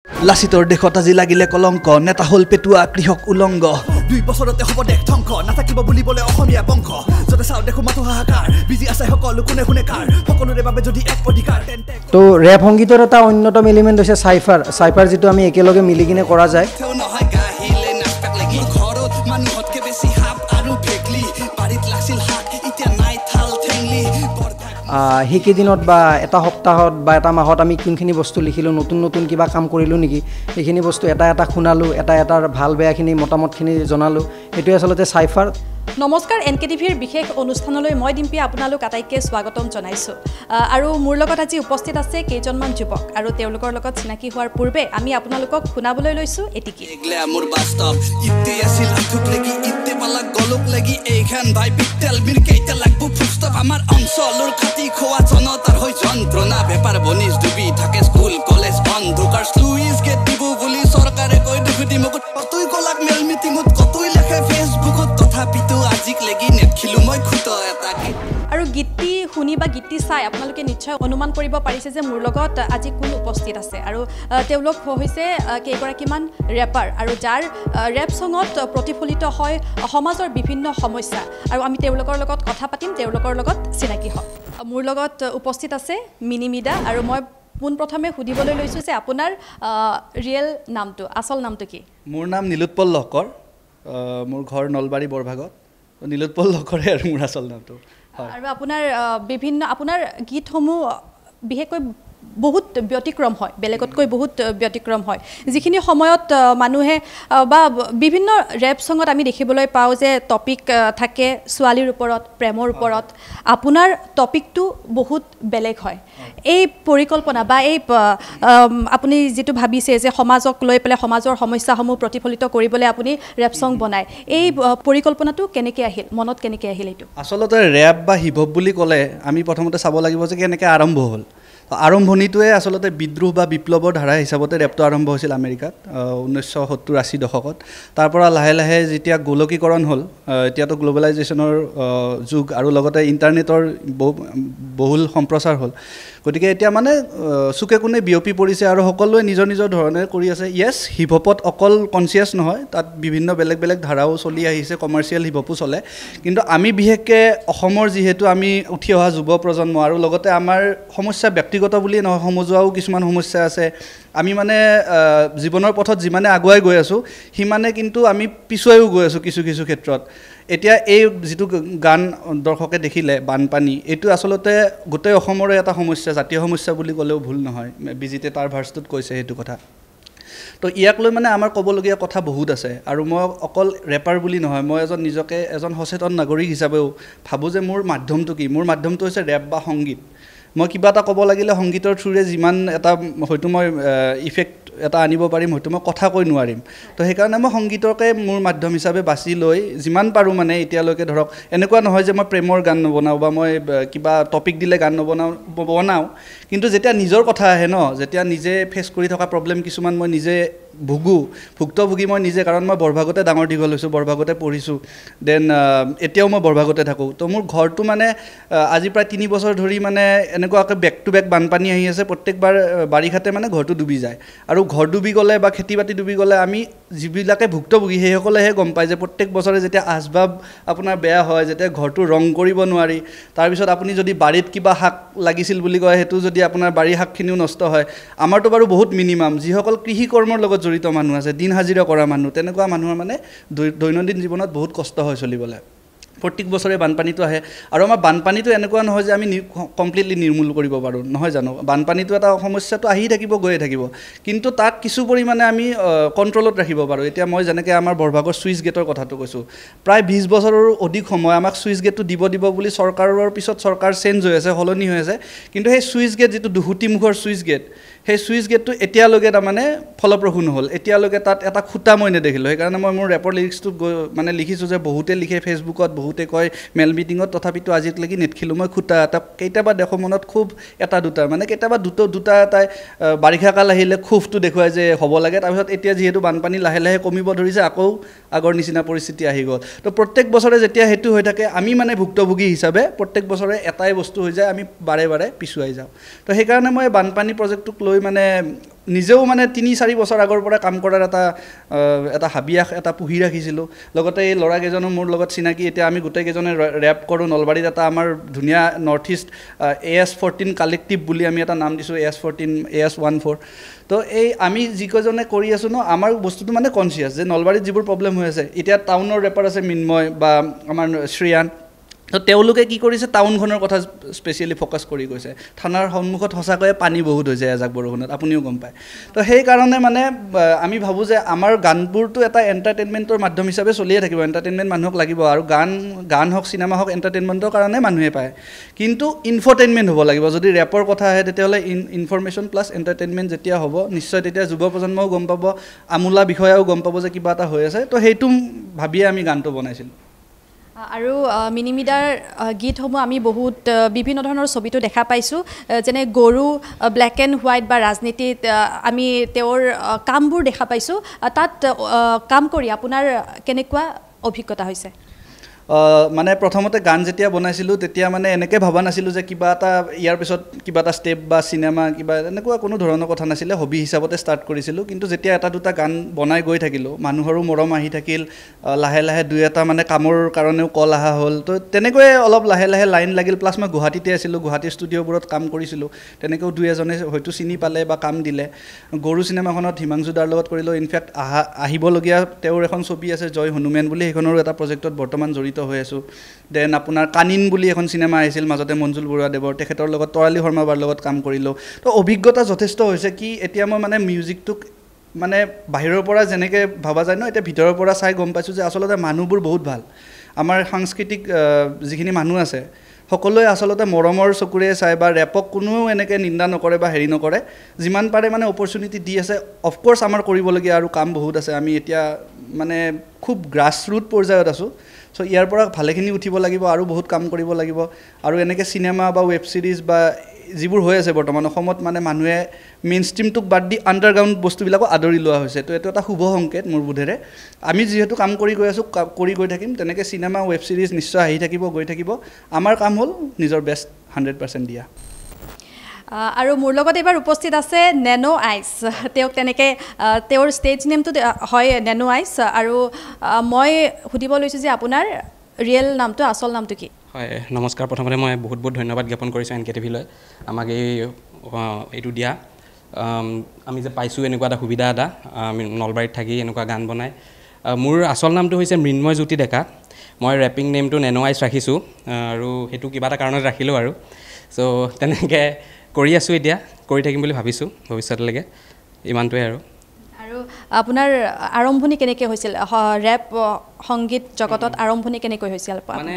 লাচিতৰ দেশত আজি লাগিলে কলংক নেতা হল পেটুৱা কৃষক উলংগ 2 বছৰতে হ'ব দেশ ধ্বংস নাথাকিব বুলিবলৈ অসমীয়া বংশ যতে চাও দেখো মাথো হাহাকাৰ বিজি আছে সকলো কোনে কোনে কাৰ সকলোৰে বাবে যদি এক অধিকাৰ তো ৰেপ সংগীতৰ এটা অন্যতম এলিমেণ্ট হৈছে সাইফাৰ যেটো আমি একেলগে মিলি কিনে কৰা যায় মানুহতকে বেছি হাপ আৰু ভেকলি বাৰিত লাছিল হাক এতিয়া নাই থাল ঠেংলি সেইকেইদিনত বা এটা সপ্তাহত বা এটা মাহত আমি কোনখিনি বস্তু লিখিলোঁ নতুন কিবা কাম কৰিলোঁ নেকি সেইখিনি বস্তু এটা শুনালোঁ এটাৰ ভাল বেয়াখিনি মতামতখিনি জনালোঁ এইটোৱে আচলতে সাইফাৰ নমস্কাৰ এনকেটিভিৰ বিশেষ অনুষ্ঠানলৈ মই ডিম্পী আপোনালোক আটাইকে স্বাগতম জনাইছোঁ আৰু মোৰ লগত আজি উপস্থিত আছে কেইজনমান যুৱক আৰু তেওঁলোকৰ লগত চিনাকি হোৱাৰ পূৰ্বে আমি আপোনালোকক শুনাবলৈ লৈছোঁ এটিকি গ্ল্যামাৰ বাস্তৱ ইতে আছিল আঠুক লাগি ইতে পালা গলক লাগি এইখান ভাই বিটেল মিৰ কেইটা লাগব ফুষ্টপ আমাৰ অঞ্চলৰ খাতি খোৱা জনতাৰ হৈ যন্ত্ৰণা বেপাৰ বনিজ ডুবি থাকে স্কুল কলেজ অন্ধকাৰ স্লুইজ গেট দিব বুলি চৰকাৰে কৈ দেখুদি মোক কতই কলাক মেল মিটিঙত কতই লেখে ফেচবুকত তথাপিতো আজিক লাগি নেট খিলো মই খুত এটা আৰু গীতটি শুনি বা গীতটি চাই আপোনালোকে নিশ্চয় অনুমান কৰিব পাৰিছে যে মোৰ লগত আজি কোন উপস্থিত আছে আৰু তেওঁলোক হৈছে কেইগৰাকীমান ৰেপাৰ আৰু যাৰ ৰেপ ছঙত প্ৰতিফলিত হয় সমাজৰ বিভিন্ন সমস্যা আৰু আমি তেওঁলোকৰ লগত কথা পাতিম তেওঁলোকৰ লগত চিনাকি হ'ম মোৰ লগত উপস্থিত আছে মিনিমিদা আৰু মই পোনপ্ৰথমে সুধিবলৈ লৈছোঁ যে আপোনাৰ ৰিয়েল নামটো আচল নামটো কি মোৰ নাম নীলোৎপল লহকৰ মোৰ ঘৰ নলবাৰী বৰভাগত নীলোৎপল লহকৰে আৰু মোৰ আচল নামটো আৰু আপোনাৰ বিভিন্ন আপোনাৰ গীতসমূহ বিশেষকৈ বহুত ব্যতিক্ৰম হয় বেলেগতকৈ বহুত ব্যতিক্ৰম হয় যিখিনি সময়ত মানুহে বা বিভিন্ন ৰেপ ছঙত আমি দেখিবলৈ পাওঁ যে টপিক থাকে ছোৱালীৰ ওপৰত প্ৰেমৰ ওপৰত আপোনাৰ টপিকটো বহুত বেলেগ হয় এই পৰিকল্পনা বা এই আপুনি যেটো ভাবিছে যে সমাজক লৈ পেলাই সমাজৰ সমস্যাসমূহ প্ৰতিফলিত কৰিবলৈ আপুনি ৰেপ ছং বনায় এই পৰিকল্পনাটো কেনেকৈ আহিল মনত কেনেকৈ আহিল এইটো আচলতে ৰেপ বা হিপ হপ বুলি ক'লে আমি প্ৰথমতে চাব লাগিব যে কেনেকৈ আৰম্ভ হ'ল আৰম্ভণিটোৱে আচলতে বিদ্ৰোহ বা বিপ্লৱৰ ধাৰা হিচাপতে ৰেপটো আৰম্ভ হৈছিল আমেৰিকাত 1970-80 দশকত তাৰ পৰা লাহে লাহে যেতিয়া গোলকীকৰণ হ'ল এতিয়াতো গ্লোবেলাইজেশ্যনৰ যুগ আৰু লগতে ইণ্টাৰনেটৰ বহুল সম্প্ৰচাৰ হ'ল গতিকে এতিয়া মানে চুকে কোণে বিয়পি পৰিছে আৰু সকলোৱে নিজৰ ধৰণে কৰি আছে ইয়েছ হিপ হপত অকল কনচিয়াছ নহয় তাত বিভিন্ন বেলেগ ধাৰাও চলি আহিছে কমাৰ্চিয়েল হিপ হপো চলে কিন্তু আমি বিশেষকৈ অসমৰ যিহেতু আমি উঠি অহা যুৱ প্ৰজন্ম আৰু লগতে আমাৰ সমস্যা ব্যক্তিগত বুলিয়ে নহয় সমজুৱাও কিছুমান সমস্যা আছে আমি মানে জীৱনৰ পথত যিমানে আগুৱাই গৈ আছোঁ সিমানে কিন্তু আমি পিছুৱাইও গৈ আছোঁ কিছু ক্ষেত্ৰত এতিয়া এই যিটো গান দৰ্শকে দেখিলে বানপানী এইটো আচলতে গোটেই অসমৰে এটা সমস্যা জাতীয় সমস্যা বুলি ক'লেও ভুল নহয় বিজিতে তাৰ ভাৰ্চটোত কৈছে সেইটো কথা তো ইয়াক লৈ মানে আমাৰ ক'বলগীয়া কথা বহুত আছে আৰু মই অকল ৰেপাৰ বুলি নহয় মই নিজকে এজন সচেতন নাগৰিক হিচাপেও ভাবোঁ যে মোৰ মাধ্যমটো কি মোৰ মাধ্যমটো হৈছে ৰেপ বা সংগীত মই কিবা এটা ক'ব লাগিলে সংগীতৰ থ্ৰুৰে যিমান এটা হয়তো মই ইফেক্ট এটা আনিব পাৰিম হয়তো মই কথা কৈ নোৱাৰিম তো সেইকাৰণে মই সংগীতকে মোৰ মাধ্যম হিচাপে বাছি লৈ যিমান পাৰোঁ মানে এতিয়ালৈকে ধৰক এনেকুৱা নহয় যে মই প্ৰেমৰ গান নবনাওঁ বা মই কিবা টপিক দিলে গান বনাওঁ কিন্তু যেতিয়া নিজৰ কথা আহে ন যেতিয়া নিজে ফেচ কৰি থকা প্ৰব্লেম কিছুমান মই নিজে ভুক্তভোগী মই নিজে কাৰণ মই বৰভাগতে ডাঙৰ দীঘল হৈছোঁ বৰভাগতে পঢ়িছোঁ দেন এতিয়াও মই বৰভাগতে থাকোঁ তো মোৰ ঘৰটো মানে আজি প্ৰায় 3 বছৰ ধৰি মানে এনেকুৱাকৈ বেক টু বেক বানপানী আহি আছে প্ৰত্যেকবাৰ বাৰিষাতে মানে ঘৰটো ডুবি যায় আৰু ঘৰ ডুবি গ'লে বা খেতি বাতি ডুবি গ'লে আমি যিবিলাকে ভুক্তভোগী সেইসকলেহে গম পায় যে প্ৰত্যেক বছৰে যেতিয়া আচবাব আপোনাৰ বেয়া হয় যেতিয়া ঘৰটো ৰং কৰিব নোৱাৰি তাৰপিছত আপুনি যদি বাৰীত কিবা শাক লাগিছিল বুলি কয় সেইটো যদি আপোনাৰ বাৰীৰ শাকখিনিও নষ্ট হয় আমাৰতো বাৰু বহুত মিনিমাম যিসকল কৃষি কৰ্মৰ লগত জড়িত মানুহ আছে দিন হাজিৰা কৰা মানুহ তেনেকুৱা মানুহৰ মানে দৈনন্দিন জীৱনত বহুত কষ্ট হয় চলিবলৈ প্ৰত্যেক বছৰে বানপানীটো আহে আৰু আমাৰ বানপানীটো এনেকুৱা নহয় যে আমি কমপ্লিটলি নিৰ্মূল কৰিব পাৰোঁ নহয় জানো বানপানীটো এটা সমস্যাটো আহি থাকিব গৈয়ে থাকিব কিন্তু তাক কিছু পৰিমাণে আমি কণ্ট্ৰলত ৰাখিব পাৰোঁ এতিয়া মই যেনেকৈ আমাৰ বৰভাগৰ চুইচ গেটৰ কথাটো কৈছোঁ প্ৰায় 20 বছৰৰো অধিক সময় আমাক চুইচ গেটটো দিব বুলি চৰকাৰৰ পিছত চৰকাৰ চেঞ্জ হৈ আছে সলনি হৈ আছে কিন্তু সেই চুইচ গেট যিটো দুহুতিমুখৰ চুইচ গেট সেই চুইচ গেটটো এতিয়ালৈকে তাৰমানে ফলপ্ৰসূ নহ'ল এতিয়ালৈকে তাত এটা খুঁটা মই নেদেখিলোঁ সেইকাৰণে মই মোৰ ৰেপৰ লিৰিক্সটোত মানে লিখিছোঁ যে বহুতে লিখে ফেচবুকত বহুতে কয় মেল মিটিঙত তথাপিতো আজিলৈকে নেটখিলোঁ মই খুঁটা এটা কেতিয়াবা দেখোঁ মনত খুব এটা দুটা মানে কেতিয়াবা দুটা এটাই বাৰিষা কাল আহিলে ক্ষোভটো দেখুৱাই যে হ'ব লাগে তাৰপিছত এতিয়া যিহেতু বানপানী লাহে লাহে কমিব ধৰিছে আকৌ আগৰ নিচিনা পৰিস্থিতি আহি গ'ল তো প্ৰত্যেক বছৰে যেতিয়া সেইটো হৈ থাকে আমি মানে ভুক্তভোগী হিচাপে প্ৰত্যেক বছৰে এটাই বস্তু হৈ যায় আমি বাৰে বাৰে পিছুৱাই যাওঁ তো সেইকাৰণে মই বানপানী প্ৰজেক্টটোক লৈ মানে নিজেও মানে 3-4 বছৰ আগৰ পৰা কাম কৰাৰ এটা হাবিয়াস এটা পুহি ৰাখিছিলোঁ লগতে এই ল'ৰাকেইজনো মোৰ লগত চিনাকি এতিয়া আমি গোটেইকেইজনে ৰেপ কৰোঁ নলবাৰীত এটা আমাৰ ধুনীয়া নৰ্থ ইষ্ট AS14 কালেক্টিভ বুলি আমি এটা নাম দিছোঁ AS14 AS14 তো এই আমি যিকেইজনে কৰি আছোঁ ন আমাৰ বস্তুটো মানে কনচিয়াছ যে নলবাৰীত যিবোৰ প্ৰব্লেম হৈ আছে এতিয়া টাউনৰ ৰেপাৰ আছে মিন্ময় বা আমাৰ শ্ৰেয়ান তো তেওঁলোকে কি কৰিছে টাউনখনৰ কথা স্পেচিয়েলি ফ'কাছ কৰি গৈছে থানাৰ সন্মুখত সঁচাকৈয়ে পানী বহুত হৈ যায় এজাক বৰষুণত আপুনিও গম পায় তো সেইকাৰণে মানে আমি ভাবোঁ যে আমাৰ গানবোৰটো এটা এণ্টাৰটেইনমেণ্টৰ মাধ্যম হিচাপে চলিয়ে থাকিব এণ্টাৰটেইনমেণ্ট মানুহক লাগিব আৰু গান হওক চিনেমা হওক এণ্টাৰটেইনমেণ্টৰ কাৰণে মানুহে পায় কিন্তু ইনফৰটেইনমেণ্ট হ'ব লাগিব যদি ৰেপৰ কথা আহে তেতিয়াহ'লে ইনফৰমেশ্যন প্লাছ এণ্টাৰটেইনমেণ্ট যেতিয়া হ'ব নিশ্চয় তেতিয়া যুৱ প্ৰজন্মও গম পাব আমোলা বিষয়াও গম পাব যে কিবা এটা হৈ আছে তো সেইটো ভাবিয়ে আমি গানটো বনাইছিলোঁ আৰু মিনিমিডাৰ গীতসমূহ আমি বহুত বিভিন্ন ধৰণৰ ছবিটো দেখা পাইছোঁ যেনে গৰু ব্লেক এণ্ড হোৱাইট বা ৰাজনীতিত আমি তেওঁৰ কামবোৰ দেখা পাইছোঁ তাত কাম কৰি আপোনাৰ কেনেকুৱা অভিজ্ঞতা হৈছে মানে প্ৰথমতে গান যেতিয়া বনাইছিলোঁ তেতিয়া মানে এনেকৈ ভবা নাছিলোঁ যে কিবা এটা ইয়াৰ পিছত কিবা এটা ষ্টেপ বা চিনেমা কিবা এনেকুৱা কোনো ধৰণৰ কথা নাছিলে হবি হিচাপতে ষ্টাৰ্ট কৰিছিলোঁ কিন্তু যেতিয়া এটা দুটা গান বনাই গৈ থাকিলোঁ মানুহৰো মৰম আহি থাকিল লাহে লাহে দুই এটা মানে কামৰ কাৰণেও কল অহা হ'ল তো তেনেকৈয়ে অলপ লাহে লাহে লাইন লাগিল প্লাছ মই গুৱাহাটীতে আছিলোঁ গুৱাহাটীৰ ষ্টুডিঅ'বোৰত কাম কৰিছিলোঁ তেনেকৈও দুই এজনে হয়তো চিনি পালে বা কাম দিলে গৰু চিনেমাখনত হিমাংশু দাৰ লগত কৰিলোঁ ইনফেক্ট আহিবলগীয়া তেওঁৰ এখন ছবি আছে জয় হনুমেন বুলি সেইখনৰো এটা প্ৰজেক্টত বৰ্তমান জড়িত হৈ আছোঁ দেন আপোনাৰ কানিন বুলি এখন চিনেমা আহিছিল মাজতে মঞ্জুল বৰুৱাদেৱৰ তেখেতৰ লগত তৰালী শৰ্মাবাৰ লগত কাম কৰিলোঁ তো অভিজ্ঞতা যথেষ্ট হৈছে কি এতিয়া মই মানে মিউজিকটোক মানে বাহিৰৰ পৰা যেনেকৈ ভবা যায় ন এতিয়া ভিতৰৰ পৰা চাই গম পাইছোঁ যে আচলতে মানুহবোৰ বহুত ভাল আমাৰ সাংস্কৃতিক যিখিনি মানুহ আছে সকলোৱে আচলতে মৰমৰ চকুৰে চাই বা ৰেপক কোনেও এনেকৈ নিন্দা নকৰে বা হেৰি নকৰে যিমান পাৰে মানে অপৰচুনিটি দি আছে অফক'ৰ্ছ আমাৰ কৰিবলগীয়া আৰু কাম বহুত আছে আমি এতিয়া মানে খুব গ্ৰাছ ৰুট পৰ্যায়ত আছোঁ চ' ইয়াৰ পৰা ভালেখিনি উঠিব লাগিব আৰু বহুত কাম কৰিব লাগিব আৰু এনেকৈ চিনেমা বা ৱেব ছিৰিজ বা যিবোৰ হৈ আছে বৰ্তমান অসমত মানে মানুহে মেইন ষ্ট্ৰীমটোক বাদ দি আণ্ডাৰগ্ৰাউণ্ড বস্তুবিলাকো আদৰি লোৱা হৈছে তো এইটো এটা শুভ সংকেত মোৰ বোধেৰে আমি যিহেতু কাম কৰি গৈ আছোঁ কৰি গৈ থাকিম তেনেকৈ চিনেমা ৱেব ছিৰিজ নিশ্চয় আহি থাকিব গৈ থাকিব আমাৰ কাম হ'ল নিজৰ বেষ্ট 100% দিয়া আৰু মোৰ লগত এইবাৰ উপস্থিত আছে নেনো আইচ তেওঁক তেনেকৈ তেওঁৰ ষ্টেজ নেমটো হয় নেনো আইচ আৰু মই সুধিব লৈছোঁ যে আপোনাৰ ৰিয়েল নামটো আচল নামটো কি হয় নমস্কাৰ প্ৰথমতে মই বহুত বহুত ধন্যবাদ জ্ঞাপন কৰিছোঁ NKTV-লৈ আমাক এইটো দিয়া আমি যে পাইছোঁ এনেকুৱা এটা সুবিধা এটা আমি নলবাৰীত থাকি এনেকুৱা গান বনাই মোৰ আচল নামটো হৈছে মৃন্ময় জ্যোতি ডেকা মই ৰেপিং নেমটো নেনো আইচ ৰাখিছোঁ আৰু সেইটো কিবা এটা কাৰণত ৰাখিলোঁ আৰু চ' তেনেকৈ কৰি আছোঁ এতিয়া কৰি থাকিম বুলি ভাবিছোঁ ভৱিষ্যতলৈকে ইমানটোৱে আৰু আপোনাৰ আৰম্ভণি কেনেকৈ হৈছিল ৰেপ সংগীত জগতত আৰম্ভণি কেনেকৈ হৈছিল মানে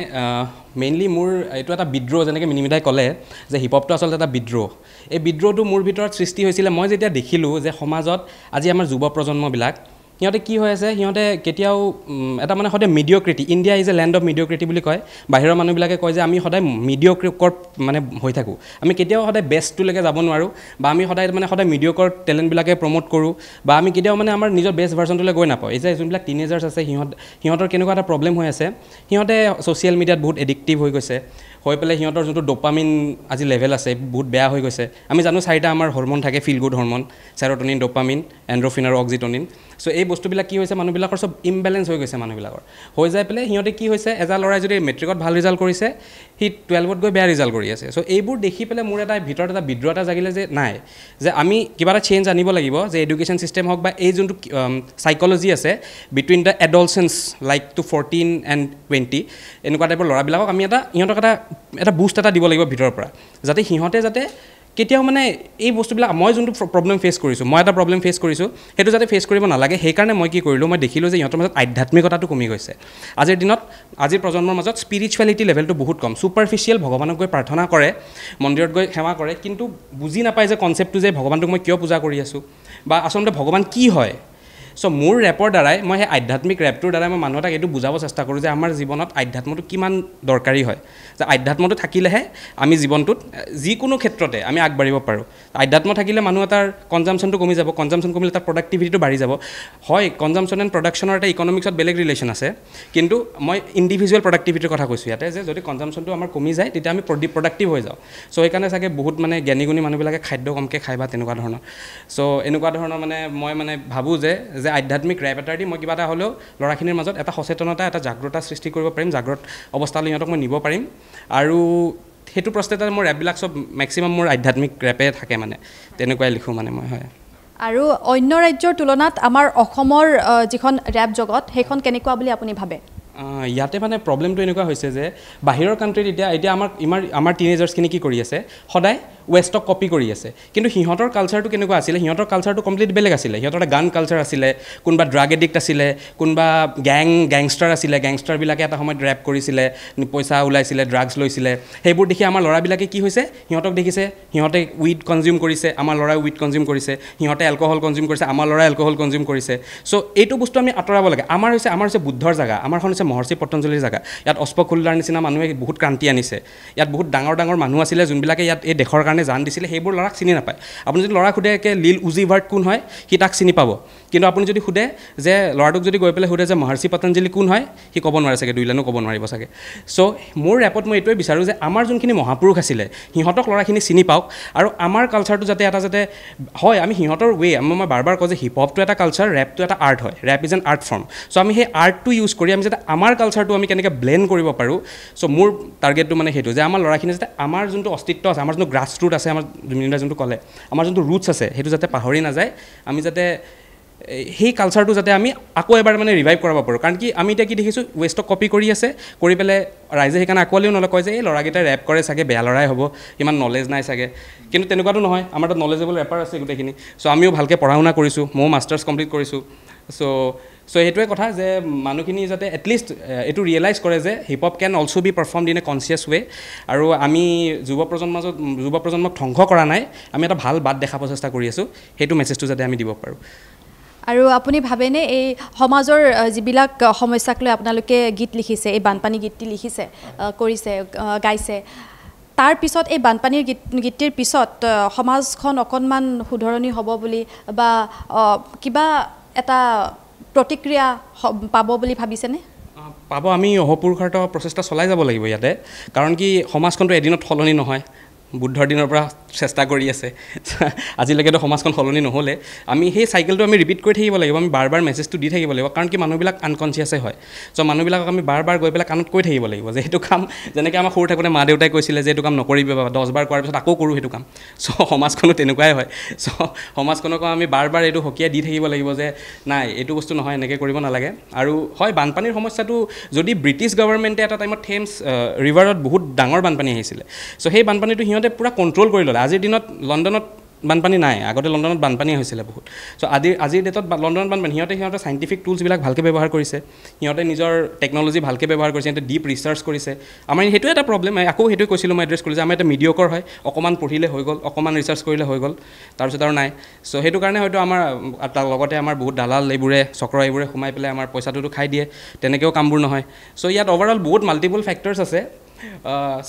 মেইনলি মোৰ এইটো এটা বিদ্ৰোহ যেনেকৈ মিনিমিদাই ক'লে যে হিপহপটো আচলতে এটা বিদ্ৰোহ এই বিদ্ৰোহটো মোৰ ভিতৰত সৃষ্টি হৈছিলে মই যেতিয়া দেখিলোঁ যে সমাজত আজি আমাৰ যুৱ প্ৰজন্মবিলাক সিহঁতে কি হৈ আছে সিহঁতে কেতিয়াও এটা মানে সদায় mediocrity India is a land of mediocrity বুলি কয় বাহিৰৰ মানুহবিলাকে কয় যে আমি সদায় মিডিঅক্ৰিকৰ মানে হৈ থাকোঁ আমি কেতিয়াও সদায় বেষ্টটোলৈকে যাব নোৱাৰোঁ বা আমি সদায় মিডিঅকৰ টেলেণ্টবিলাকে প্ৰমোট কৰোঁ বা আমি কেতিয়াও মানে আমাৰ নিজৰ বেষ্ট ভাৰ্চনটোলৈ গৈ নাপাওঁ এই যে যোনবিলাক টিনেজাৰ্ছ আছে সিহঁতৰ কেনেকুৱা এটা প্ৰব্লেম হৈ আছে সিহঁতে ছ'চিয়েল মিডিয়াত বহুত এডিক্টিভ হৈ গৈছে হৈ পেলাই সিহঁতৰ যোনটো ড'পামিন আজি লেভেল আছে বহুত বেয়া হৈ গৈছে আমি জানো 4টা আমাৰ হৰমন থাকে feel good hormone serotonin dopamine endorphin আৰু অক্সিটনিন চ' এই বস্তুবিলাক কি হৈছে মানুহবিলাকৰ চব ইমবেলেঞ্চ হৈ গৈছে মানুহবিলাকৰ হৈ যাই পেলাই সিহঁতে কি হৈছে এজা ল'ৰাই যদি মেট্ৰিকত ভাল ৰিজাল্ট কৰিছে সি 12ত গৈ বেয়া ৰিজাল্ট কৰি আছে চ' এইবোৰ দেখি পেলাই মোৰ এটা ভিতৰত এটা বিদ্ৰোহ এটা জাগিলে যে নাই যে আমি কিবা এটা চেঞ্জ আনিব লাগিব যে এডুকেশ্যন ছিষ্টেম হওক বা এই যোনটো চাইক'লজি আছে between the adolescence like to 14 and 20 এনেকুৱা টাইপৰ ল'ৰাবিলাকক আমি সিহঁতক এটা বুষ্ট এটা দিব লাগিব ভিতৰৰ পৰা যাতে সিহঁতে যাতে কেতিয়াও মানে এই বস্তুবিলাক মই যোনটো প্ৰব্লেম ফেচ কৰিছোঁ মই এটা প্ৰব্লেম ফেচ কৰিছোঁ সেইটো যাতে ফেচ কৰিব নালাগে সেইকাৰণে মই কি কৰিলোঁ মই দেখিলোঁ যে সিহঁতৰ মাজত আধ্যাত্মিকতাটো কমি গৈছে আজিৰ দিনত আজিৰ প্ৰজন্মৰ মাজত স্পিৰিচুৱেলিটি লেভেলটো বহুত কম ছুপাৰফিচিয়েল ভগৱানক গৈ প্ৰাৰ্থনা কৰে মন্দিৰত গৈ সেৱা কৰে কিন্তু বুজি নাপায় যে কনচেপ্টটো যে ভগৱানটোক মই কিয় পূজা কৰি আছোঁ বা আচলতে ভগৱান কি হয় চ' মোৰ ৰেপৰ দ্বাৰাই মই সেই আধ্যাত্মিক ৰেপটোৰ দ্বাৰাই মই মানুহ এটাক এইটো বুজাব চেষ্টা কৰোঁ যে আমাৰ জীৱনত আধ্যাত্মটো কিমান দৰকাৰী হয়, যে আধ্যাত্মটো থাকিলেহে আমি জীৱনটোত যিকোনো ক্ষেত্ৰতে আমি আগবাঢ়িব পাৰোঁ। আধ্যাত্ম থাকিলে মানুহ এটাৰ কনজামশ্যনটো কমি যাব, কনজামশ্যন কমিলে তাৰ প্ৰডাক্টিভিটিটো বাঢ়ি যাব। হয়, কনজামশ্যন এণ্ড প্ৰডাকশ্যনৰ এটা ইকনমিক্সত বেলেগ ৰিলেশ্যন আছে, কিন্তু মই ইণ্ডিভিজুৱেল প্ৰডাক্টিভিটিৰ কথা কৈছোঁ ইয়াতে, যে যদি কনজামশ্যনটো আমাৰ কমি যায় তেতিয়া আমি প্ৰডাক্টিভ হৈ যাওঁ। চ' সেইকাৰণে চাগে বহুত মানে জ্ঞানী গুণী মানুহবিলাকে খাদ্য কমকৈ খায় বা তেনেকুৱা ধৰণৰ। চ' এনেকুৱা ধৰণৰ মানে মই মানে ভাবোঁ যে আধ্যাত্মিক ৰেপ এটাৰ দি মই কিবা এটা হ'লেও ল'ৰাখিনিৰ মাজত এটা সচেতনতা, এটা জাগ্ৰতা সৃষ্টি কৰিব পাৰিম, জাগ্ৰত অৱস্থালৈ সিহঁতক মই নিব পাৰিম। আৰু সেইটো প্ৰস্তুতে মোৰ ৰেপবিলাক চব মেক্সিমাম মোৰ আধ্যাত্মিক ৰেপে থাকে, মানে তেনেকুৱাই লিখোঁ মানে মই। হয়, আৰু অন্য ৰাজ্যৰ তুলনাত আমাৰ অসমৰ যিখন ৰেপ জগত সেইখন কেনেকুৱা বুলি আপুনি ভাবে? ইয়াতে মানে প্ৰব্লেমটো এনেকুৱা হৈছে যে বাহিৰৰ কাণ্ট্ৰিত এতিয়া আমাৰ টিনেজাৰ্ছখিনি কি কৰি আছে, সদায় ৱেষ্টক কপি কৰি আছে, কিন্তু সিহঁতৰ কালচাৰটো কেনেকুৱা আছিলে, সিহঁতৰ কালচাৰটো কমপ্লিট বেলেগ আছিলে। সিহঁতৰ এটা গান কালচাৰ আছিলে, কোনোবা ড্ৰাগ এডিক্ট আছিলে, কোনোবা গেংষ্টাৰ আছিলে, গেংষ্টাৰবিলাকে এটা সময়ত ৰেপ কৰিছিলে, পইচা ওলাইছিলে, ড্ৰাগছ লৈছিলে। সেইবোৰ দেখি আমাৰ ল'ৰাবিলাকে কি হৈছে, সিহঁতক দেখিছে, সিহঁতে উইড কনজিউম কৰিছে, আমাৰ ল'ৰাই উইড কনজিউম কৰিছে, সিহঁতে এলকহল কনজিউম কৰিছে, আমাৰ ল'ৰাই এলকহল কনজিউম কৰিছে। চ' এইটো বস্তু আমি আঁতৰাব লাগে। আমাৰ হৈছে বুদ্ধৰ জেগা, আমাৰখন হৈছে মহৰ্ষি পতঞ্জলিৰ জেগা। ইয়াত অস্পখুল্লাৰ নিচিনা মানুহে বহুত ক্ৰান্তি আনিছে। ইয়াত বহুত ডাঙৰ ডাঙৰ মানুহ আছিলে যোনবিলাকে ইয়াত এই দেশৰ কাৰণে জান দিছিলে, সেইবোৰ ল'ৰাক চিনি নাপায়। আপুনি যদি ল'ৰাক সোধে লিল উজি ভাৰ্ট কোন হয়, সি তাক চিনি পাব, কিন্তু আপুনি যদি সোধে যে ল'ৰাটোক যদি গৈ পেলাই সোধে যে মহৰ্ষি পতঞ্জলি কোন হয়, সি ক'ব নোৱাৰে চাগে, দুই লাইনো ক'ব নোৱাৰিব চাগে। চ' মোৰ ৰেপত মই এইটোৱে বিচাৰোঁ যে আমাৰ যোনখিনি মহাপুৰুষ আছিলে সিহঁতক ল'ৰাখিনি চিনি পাওক, আৰু আমাৰ কালচাৰটো যাতে হয়, আমি সিহঁতৰ মই বাৰ কওঁ যে হিপ হপটো এটা কালচাৰ, ৰেপটো এটা আৰ্ট হয়, rap is an art form. So' আমি সেই আৰ্টটো ইউজ কৰি আমি যাতে আমাৰ কালচাৰটো আমি কেনেকৈ ব্লেণ্ড কৰিব পাৰোঁ। চ' মোৰ টাৰ্গেটটো মানে সেইটো, যে আমাৰ ল'ৰাখিনি যাতে আমাৰ যোনটো অস্তিত্ব আছে, আমাৰ যোনটো গ্ৰাছ ৰুট আছে, আমাৰ যোনটো ক'লে আমাৰ যোনটো ৰুটছ আছে, সেইটো যাতে পাহৰি নাযায়। আমি যাতে সেই কালচাৰটো যাতে আমি আকৌ এবাৰ মানে ৰিভাইভ কৰাব পাৰোঁ। কাৰণ কি আমি এতিয়া কি দেখিছোঁ, ৱেষ্টক কপি কৰি আছে, কৰি পেলাই ৰাইজে সেইকাৰণে আকোৱালিও নলয় যে এই ল'ৰাকেইটাই ৰেপ কৰে চাগে, বেয়া ল'ৰাই হ'ব, ইমান নলেজ নাই চাগে। কিন্তু তেনেকুৱাতো নহয়, আমাৰ তাত নলেজেবল ৰেপাৰ আছে গোটেইখিনি। চ' আমিও ভালকৈ পঢ়া শুনা কৰিছোঁ, ময়ো মাষ্টাৰ্ছ কমপ্লিট কৰিছোঁ। চ' সেইটোৱে কথা, যে মানুহখিনি যাতে এটলিষ্ট এইটো ৰিয়েলাইজ কৰে যে hip hop can also' be performed in a conscious way, আৰু আমি যুৱ প্ৰজন্মক ধ্বংস কৰা নাই, আমি এটা ভাল বাট দেখাব চেষ্টা কৰি আছোঁ। সেইটো মেছেজটো যাতে আমি দিব পাৰোঁ। আৰু আপুনি ভাবেনে এই সমাজৰ যিবিলাক সমস্যাক লৈ আপোনালোকে গীত লিখিছে, এই বানপানী গীতটি লিখিছে, কৰিছে, গাইছে, তাৰ পিছত এই বানপানীৰ গীতটিৰ পিছত সমাজখন অকণমান শুধৰণি হ'ব বুলি বা কিবা এটা প্ৰতিক্ৰিয়া পাব বুলি ভাবিছেনে? পাব। আমি অহোপুৰুষাৰ্থ প্ৰচেষ্টা চলাই যাব লাগিব ইয়াতে, কাৰণ কি সমাজখনটো এদিনত সলনি নহয়। বুদ্ধৰ দিনৰ পৰা চেষ্টা কৰি আছে, আজিলৈকেতো সমাজখন সলনি নহ'লে। আমি সেই চাইকেলটো আমি ৰিপিট কৰি থাকিব লাগিব, আমি বাৰ বাৰ মেছেজটো দি থাকিব লাগিব, কাৰণ কি মানুহবিলাক আনকনচিয়াছে হয়। চ' মানুহবিলাকক আমি বাৰ বাৰ গৈ পেলাই কাণত কৈ থাকিব লাগিব যে এইটো কাম, যেনেকৈ আমাৰ সৰু থাকোঁতে মা দেউতাই কৈছিলে যে এইটো কাম নকৰিবি বাবা, 10 বাৰ কৰাৰ পিছত আকৌ কৰোঁ সেইটো কাম। চ' সমাজখনো তেনেকুৱাই হয়। চ' সমাজখনকো আমি বাৰ বাৰ এইটো সকীয়াই দি থাকিব লাগিব যে নাই, এইটো বস্তু নহয়, এনেকৈ কৰিব নালাগে। আৰু হয়, বানপানীৰ সমস্যাটো যদি ব্ৰিটিছ গভৰ্ণমেণ্টে এটা টাইমত থেমছ ৰিভাৰত বহুত ডাঙৰ বানপানী আহিছিলে, চ' সেই বানপানীটো সিহঁতে পূৰা কণ্ট্ৰল কৰি ল'লে। আজিৰ দিনত লণ্ডনত বানপানী নাই, আগতে লণ্ডনত বানপানী হৈছিলে বহুত। চ' আজিৰ ডেটত লণ্ডনত বানপানী, সিহঁতে চাইণ্টিফিক টুলছবিলাক ভালকৈ ব্যৱহাৰ কৰিছে, সিহঁতে নিজৰ টেকন'লজি ভালকৈ ব্যৱহাৰ কৰিছে, সিহঁতে ডিপ ৰিচাৰ্চ কৰিছে। আমাৰ সেইটোৱে এটা প্ৰব্লেম, আকৌ সেইটোৱে কৈছিলোঁ মই এড্ৰেছ কৰিলোঁ যে আমাৰ এটা মিডিয়কৰ হয়, অকণমান পঢ়িলে হৈ গ'ল, অকণমান ৰিচাৰ্চ কৰিলে হৈ গ'ল, তাৰপিছত আৰু নাই। চ' সেইটো কাৰণে হয়তো আমাৰ তাৰ লগতে আমাৰ বহুত দালাল চক্ৰ এইবোৰে সোমাই পেলাই আমাৰ পইচাটোতো খাই দিয়ে, তেনেকৈও কামবোৰ নহয়। চ' ইয়াত অভাৰঅল বহুত মাল্টিপল ফেক্টৰ্ছ আছে।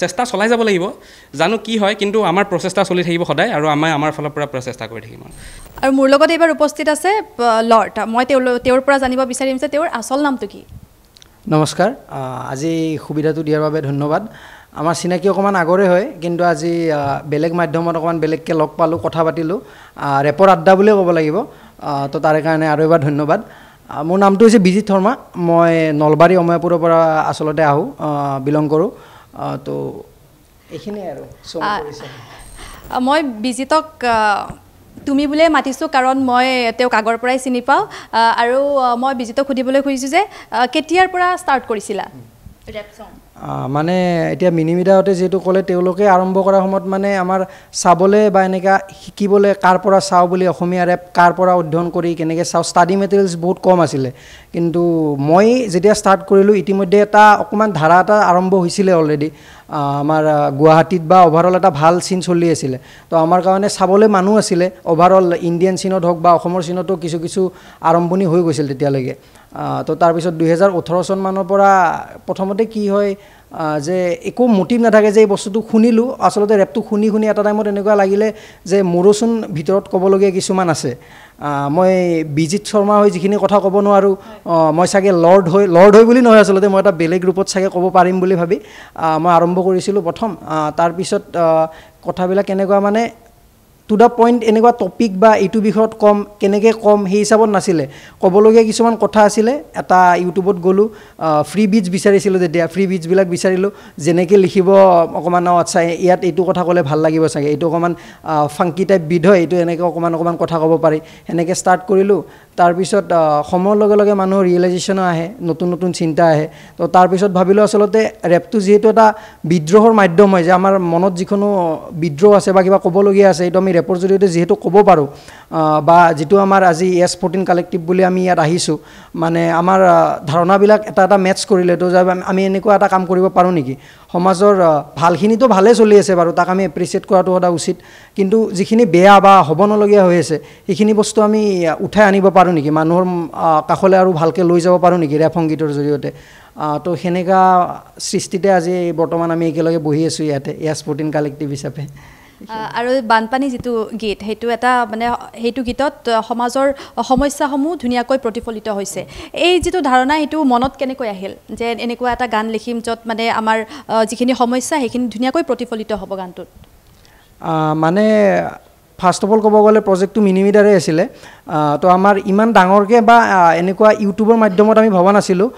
চেষ্টা চলাই যাব লাগিব, জানো কি হয়, কিন্তু আমাৰ প্ৰচেষ্টা চলি থাকিব সদায়, আৰু আমাৰ ফালৰ পৰা প্ৰচেষ্টা কৰি থাকিম। আৰু মোৰ লগত এইবাৰ উপস্থিত আছে লৰ্ড। মই তেওঁৰ পৰা জানিব বিচাৰিম যে তেওঁৰ আচল নামটো কি? নমস্কাৰ, আজি সুবিধাটো দিয়াৰ বাবে ধন্যবাদ। আমাৰ চিনাকি অকণমান আগৰে হয়, কিন্তু আজি বেলেগ মাধ্যমত অকণমান বেলেগকৈ লগ পালোঁ, কথা পাতিলোঁ, ৰেপৰ আড্ডা বুলিয়ে ক'ব লাগিব। তো তাৰে কাৰণে আৰু এবাৰ ধন্যবাদ। মোৰ নামটো হৈছে বিজিত শৰ্মা, মই নলবাৰী অময়াপুৰৰ পৰা আচলতে আহোঁ, বিলং কৰোঁ। তো এইখিনিয়ে আৰু। মই বিজিতক তুমি বুলিয়ে মাতিছোঁ, কাৰণ মই তেওঁক আগৰ পৰাই চিনি পাওঁ। আৰু মই বিজিতক সুধিবলৈ খুজিছোঁ যে কেতিয়াৰ পৰা ষ্টাৰ্ট কৰিছিলা ৰেপ ছং? মানে এতিয়া মিনিমিডাহঁতে যিহেতু ক'লে, তেওঁলোকে আৰম্ভ কৰাৰ সময়ত মানে আমাৰ চাবলৈ বা এনেকুৱা শিকিবলৈ কাৰ পৰা চাওঁ বুলি, অসমীয়া ৰেপ কাৰ পৰা অধ্যয়ন কৰি কেনেকৈ চাওঁ, ষ্টাডি মেটেৰিয়েলছ বহুত কম আছিলে। কিন্তু মই যেতিয়া ষ্টাৰ্ট কৰিলোঁ, ইতিমধ্যে এটা অকণমান ধাৰা এটা আৰম্ভ হৈছিলে অলৰেডি। আমাৰ গুৱাহাটীত বা অভাৰঅল এটা ভাল চিন চলি আছিলে তো আমাৰ কাৰণে চাবলৈ মানুহ আছিলে অভাৰঅল ইণ্ডিয়ান চিনত হওক বা অসমৰ চিনতো কিছু কিছু আৰম্ভণি হৈ গৈছিল তেতিয়ালৈকে তো তাৰপিছত 2018 চনমানৰ পৰা প্ৰথমতে কি হয় যে একো মোটিভ নাথাকে যে এই বস্তুটো শুনিলোঁ আচলতে ৰেপটো শুনি শুনি এটা টাইমত এনেকুৱা লাগিলে যে মোৰোচোন ভিতৰত ক'বলগীয়া কিছুমান আছে মই বিজিত শৰ্মা হৈ যিখিনি কথা ক'ব নোৱাৰোঁ মই চাগে লৰ্ড হৈ বুলি নহয় আচলতে মই এটা বেলেগ ৰূপত চাগে ক'ব পাৰিম বুলি ভাবি মই আৰম্ভ কৰিছিলোঁ প্ৰথম তাৰপিছত কথাবিলাক কেনেকুৱা মানে টু দ্য পইণ্ট এনেকুৱা টপিক বা এইটো বিষয়ত কম কেনেকৈ কম সেই হিচাপত নাছিলে ক'বলগীয়া কিছুমান কথা আছিলে এটা ইউটিউবত গ'লোঁ ফ্ৰী বিটছ বিচাৰিছিলোঁ তেতিয়া ফ্ৰী বিটছবিলাক বিচাৰিলোঁ যেনেকৈ লিখিব অকণমান আচ্ছা ইয়াত এইটো কথা ক'লে ভাল লাগিব চাগে এইটো অকণমান ফাংকি টাইপ বিট হয় এইটো এনেকৈ অকণমান কথা ক'ব পাৰি সেনেকৈ ষ্টাৰ্ট কৰিলোঁ তাৰপিছত সময়ৰ লগে লগে মানুহৰ ৰিয়েলাইজেশ্যনো আহে নতুন নতুন চিন্তা আহে তো তাৰপিছত ভাবিলোঁ আচলতে ৰেপটো যিহেতু এটা বিদ্ৰোহৰ মাধ্যম হয় যে আমাৰ মনত যিকোনো বিদ্ৰোহ আছে বা কিবা ক'বলগীয়া আছে এইটো আমি ৰেপৰ জৰিয়তে যিহেতু ক'ব পাৰোঁ বা যিটো আমাৰ আজি S14 কালেক্টিভ বুলি আমি ইয়াত আহিছোঁ মানে আমাৰ ধাৰণাবিলাক এটা মেটচ কৰিলে তো যে আমি এনেকুৱা এটা কাম কৰিব পাৰোঁ নেকি সমাজৰ ভালখিনিতো ভালে চলি আছে বাৰু তাক আমি এপ্ৰিচিয়েট কৰাটো সদায় উচিত কিন্তু যিখিনি বেয়া বা হ'ব নলগীয়া হৈ আছে সেইখিনি বস্তু আমি উঠাই আনিব পাৰোঁ নেকি মানুহৰ কাষলৈ আৰু ভালকৈ লৈ যাব পাৰোঁ নেকি ৰেপ সংগীতৰ জৰিয়তে তো সেনেকুৱা সৃষ্টিতে আজি বৰ্তমান আমি একেলগে বহি আছোঁ ইয়াতে S14 কালেক্টিভ হিচাপে আৰু বানপানী যিটো গীত সেইটো এটা মানে সেইটো গীতত সমাজৰ সমস্যাসমূহ ধুনীয়াকৈ প্ৰতিফলিত হৈছে এই যিটো ধাৰণা সেইটো মনত কেনেকৈ আহিল যে এনেকুৱা এটা গান লিখিম য'ত মানে আমাৰ যিখিনি সমস্যা সেইখিনি ধুনীয়াকৈ প্ৰতিফলিত হ'ব গানটোত মানে ফাৰ্ষ্ট অফ অল ক'ব গ'লে প্ৰজেক্টটো মিনিমিটাৰে আছিলে তো আমাৰ ইমান ডাঙৰকৈ বা এনেকুৱা ইউটিউবৰ মাধ্যমত আমি ভবা নাছিলোঁ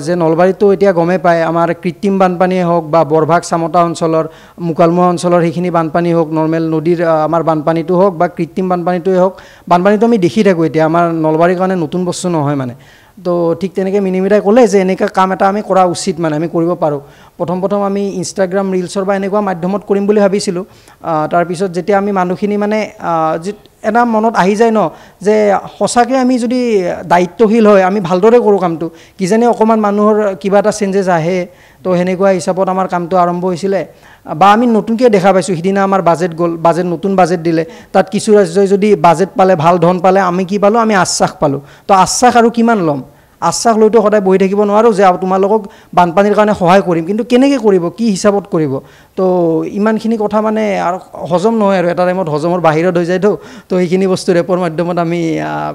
যে নলবাৰীতো এতিয়া গমেই পায় আমাৰ কৃত্ৰিম বানপানীয়ে হওক বা বৰভাগ চামতা অঞ্চলৰ মোকালমোৱা অঞ্চলৰ সেইখিনি বানপানী হওক নৰ্মেল নদীৰ আমাৰ বানপানীটো হওক বা কৃত্ৰিম বানপানীটোৱে হওক বানপানীটো আমি দেখি থাকোঁ এতিয়া আমাৰ নলবাৰীৰ কাৰণে নতুন বস্তু নহয় মানে তো ঠিক তেনেকৈ মিনিমিটাই ক'লে যে এনেকুৱা কাম এটা আমি কৰা উচিত মানে আমি কৰিব পাৰোঁ প্ৰথম আমি ইনষ্টাগ্ৰাম ৰিলছৰ বা এনেকুৱা মাধ্যমত কৰিম বুলি ভাবিছিলোঁ তাৰপিছত যেতিয়া আমি মানুহখিনি মানে এটা মনত আহি যায় ন যে সঁচাকৈ আমি যদি দায়িত্বশীল হয় আমি ভালদৰে কৰোঁ কামটো কিজানি অকণমান মানুহৰ কিবা এটা চেঞ্জেছ আহে তো সেনেকুৱা হিচাপত আমাৰ কামটো আৰম্ভ হৈছিলে বা আমি নতুনকৈ দেখা পাইছোঁ সিদিনা আমাৰ নতুন বাজেট দিলে তাত কিছু ৰাজ্যই যদি বাজেট পালে ভাল ধন পালে আমি কি পালোঁ আমি আশ্বাস পালোঁ তো আশ্বাস আৰু কিমান ল'ম আশ্বাস লৈতো সদায় বহি থাকিব নোৱাৰোঁ যে তোমালোকক বানপানীৰ কাৰণে সহায় কৰিম কিন্তু কেনেকৈ কৰিব কি হিচাপত কৰিব তো ইমানখিনি কথা মানে আৰু হজম নহয় আৰু এটা টাইমত হজমৰ বাহিৰত হৈ যায়তো তো সেইখিনি বস্তু ৰেপৰ মাধ্যমত আমি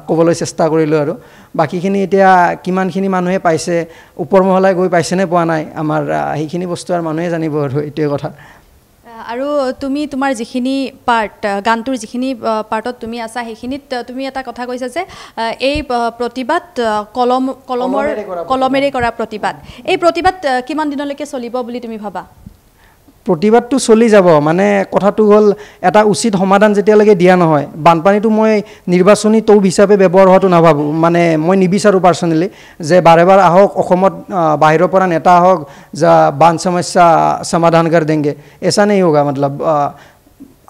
ক'বলৈ চেষ্টা কৰিলোঁ আৰু বাকীখিনি এতিয়া কিমানখিনি মানুহে পাইছে ওপৰ মহলাই গৈ পাইছেনে পোৱা নাই আমাৰ সেইখিনি বস্তু আৰু মানুহে জানিব আৰু এইটোৱে কথা আৰু তুমি তোমাৰ যিখিনি পাৰ্ট গানটোৰ যিখিনি পাৰ্টত তুমি আছা সেইখিনিত তুমি এটা কথা কৈছা যে এই প্ৰতিবাদ কলমেৰে কৰা প্ৰতিবাদ এই প্ৰতিবাদ কিমান দিনলৈকে চলিব বুলি তুমি ভাবা প্ৰতিবাদটো চলি যাব মানে কথাটো হ'ল এটা উচিত সমাধান যেতিয়ালৈকে দিয়া নহয় বানপানীটো মই নিৰ্বাচনী তৌব হিচাপে ব্যৱহাৰ হোৱাটো নাভাবোঁ মানে মই নিবিচাৰোঁ পাৰ্চনেলি যে বাৰে আহক অসমত বাহিৰৰ পৰা নেতা আহক যা বান সমস্যা সমাধান কৰ দেংগে এছা নেই হোগা মতলব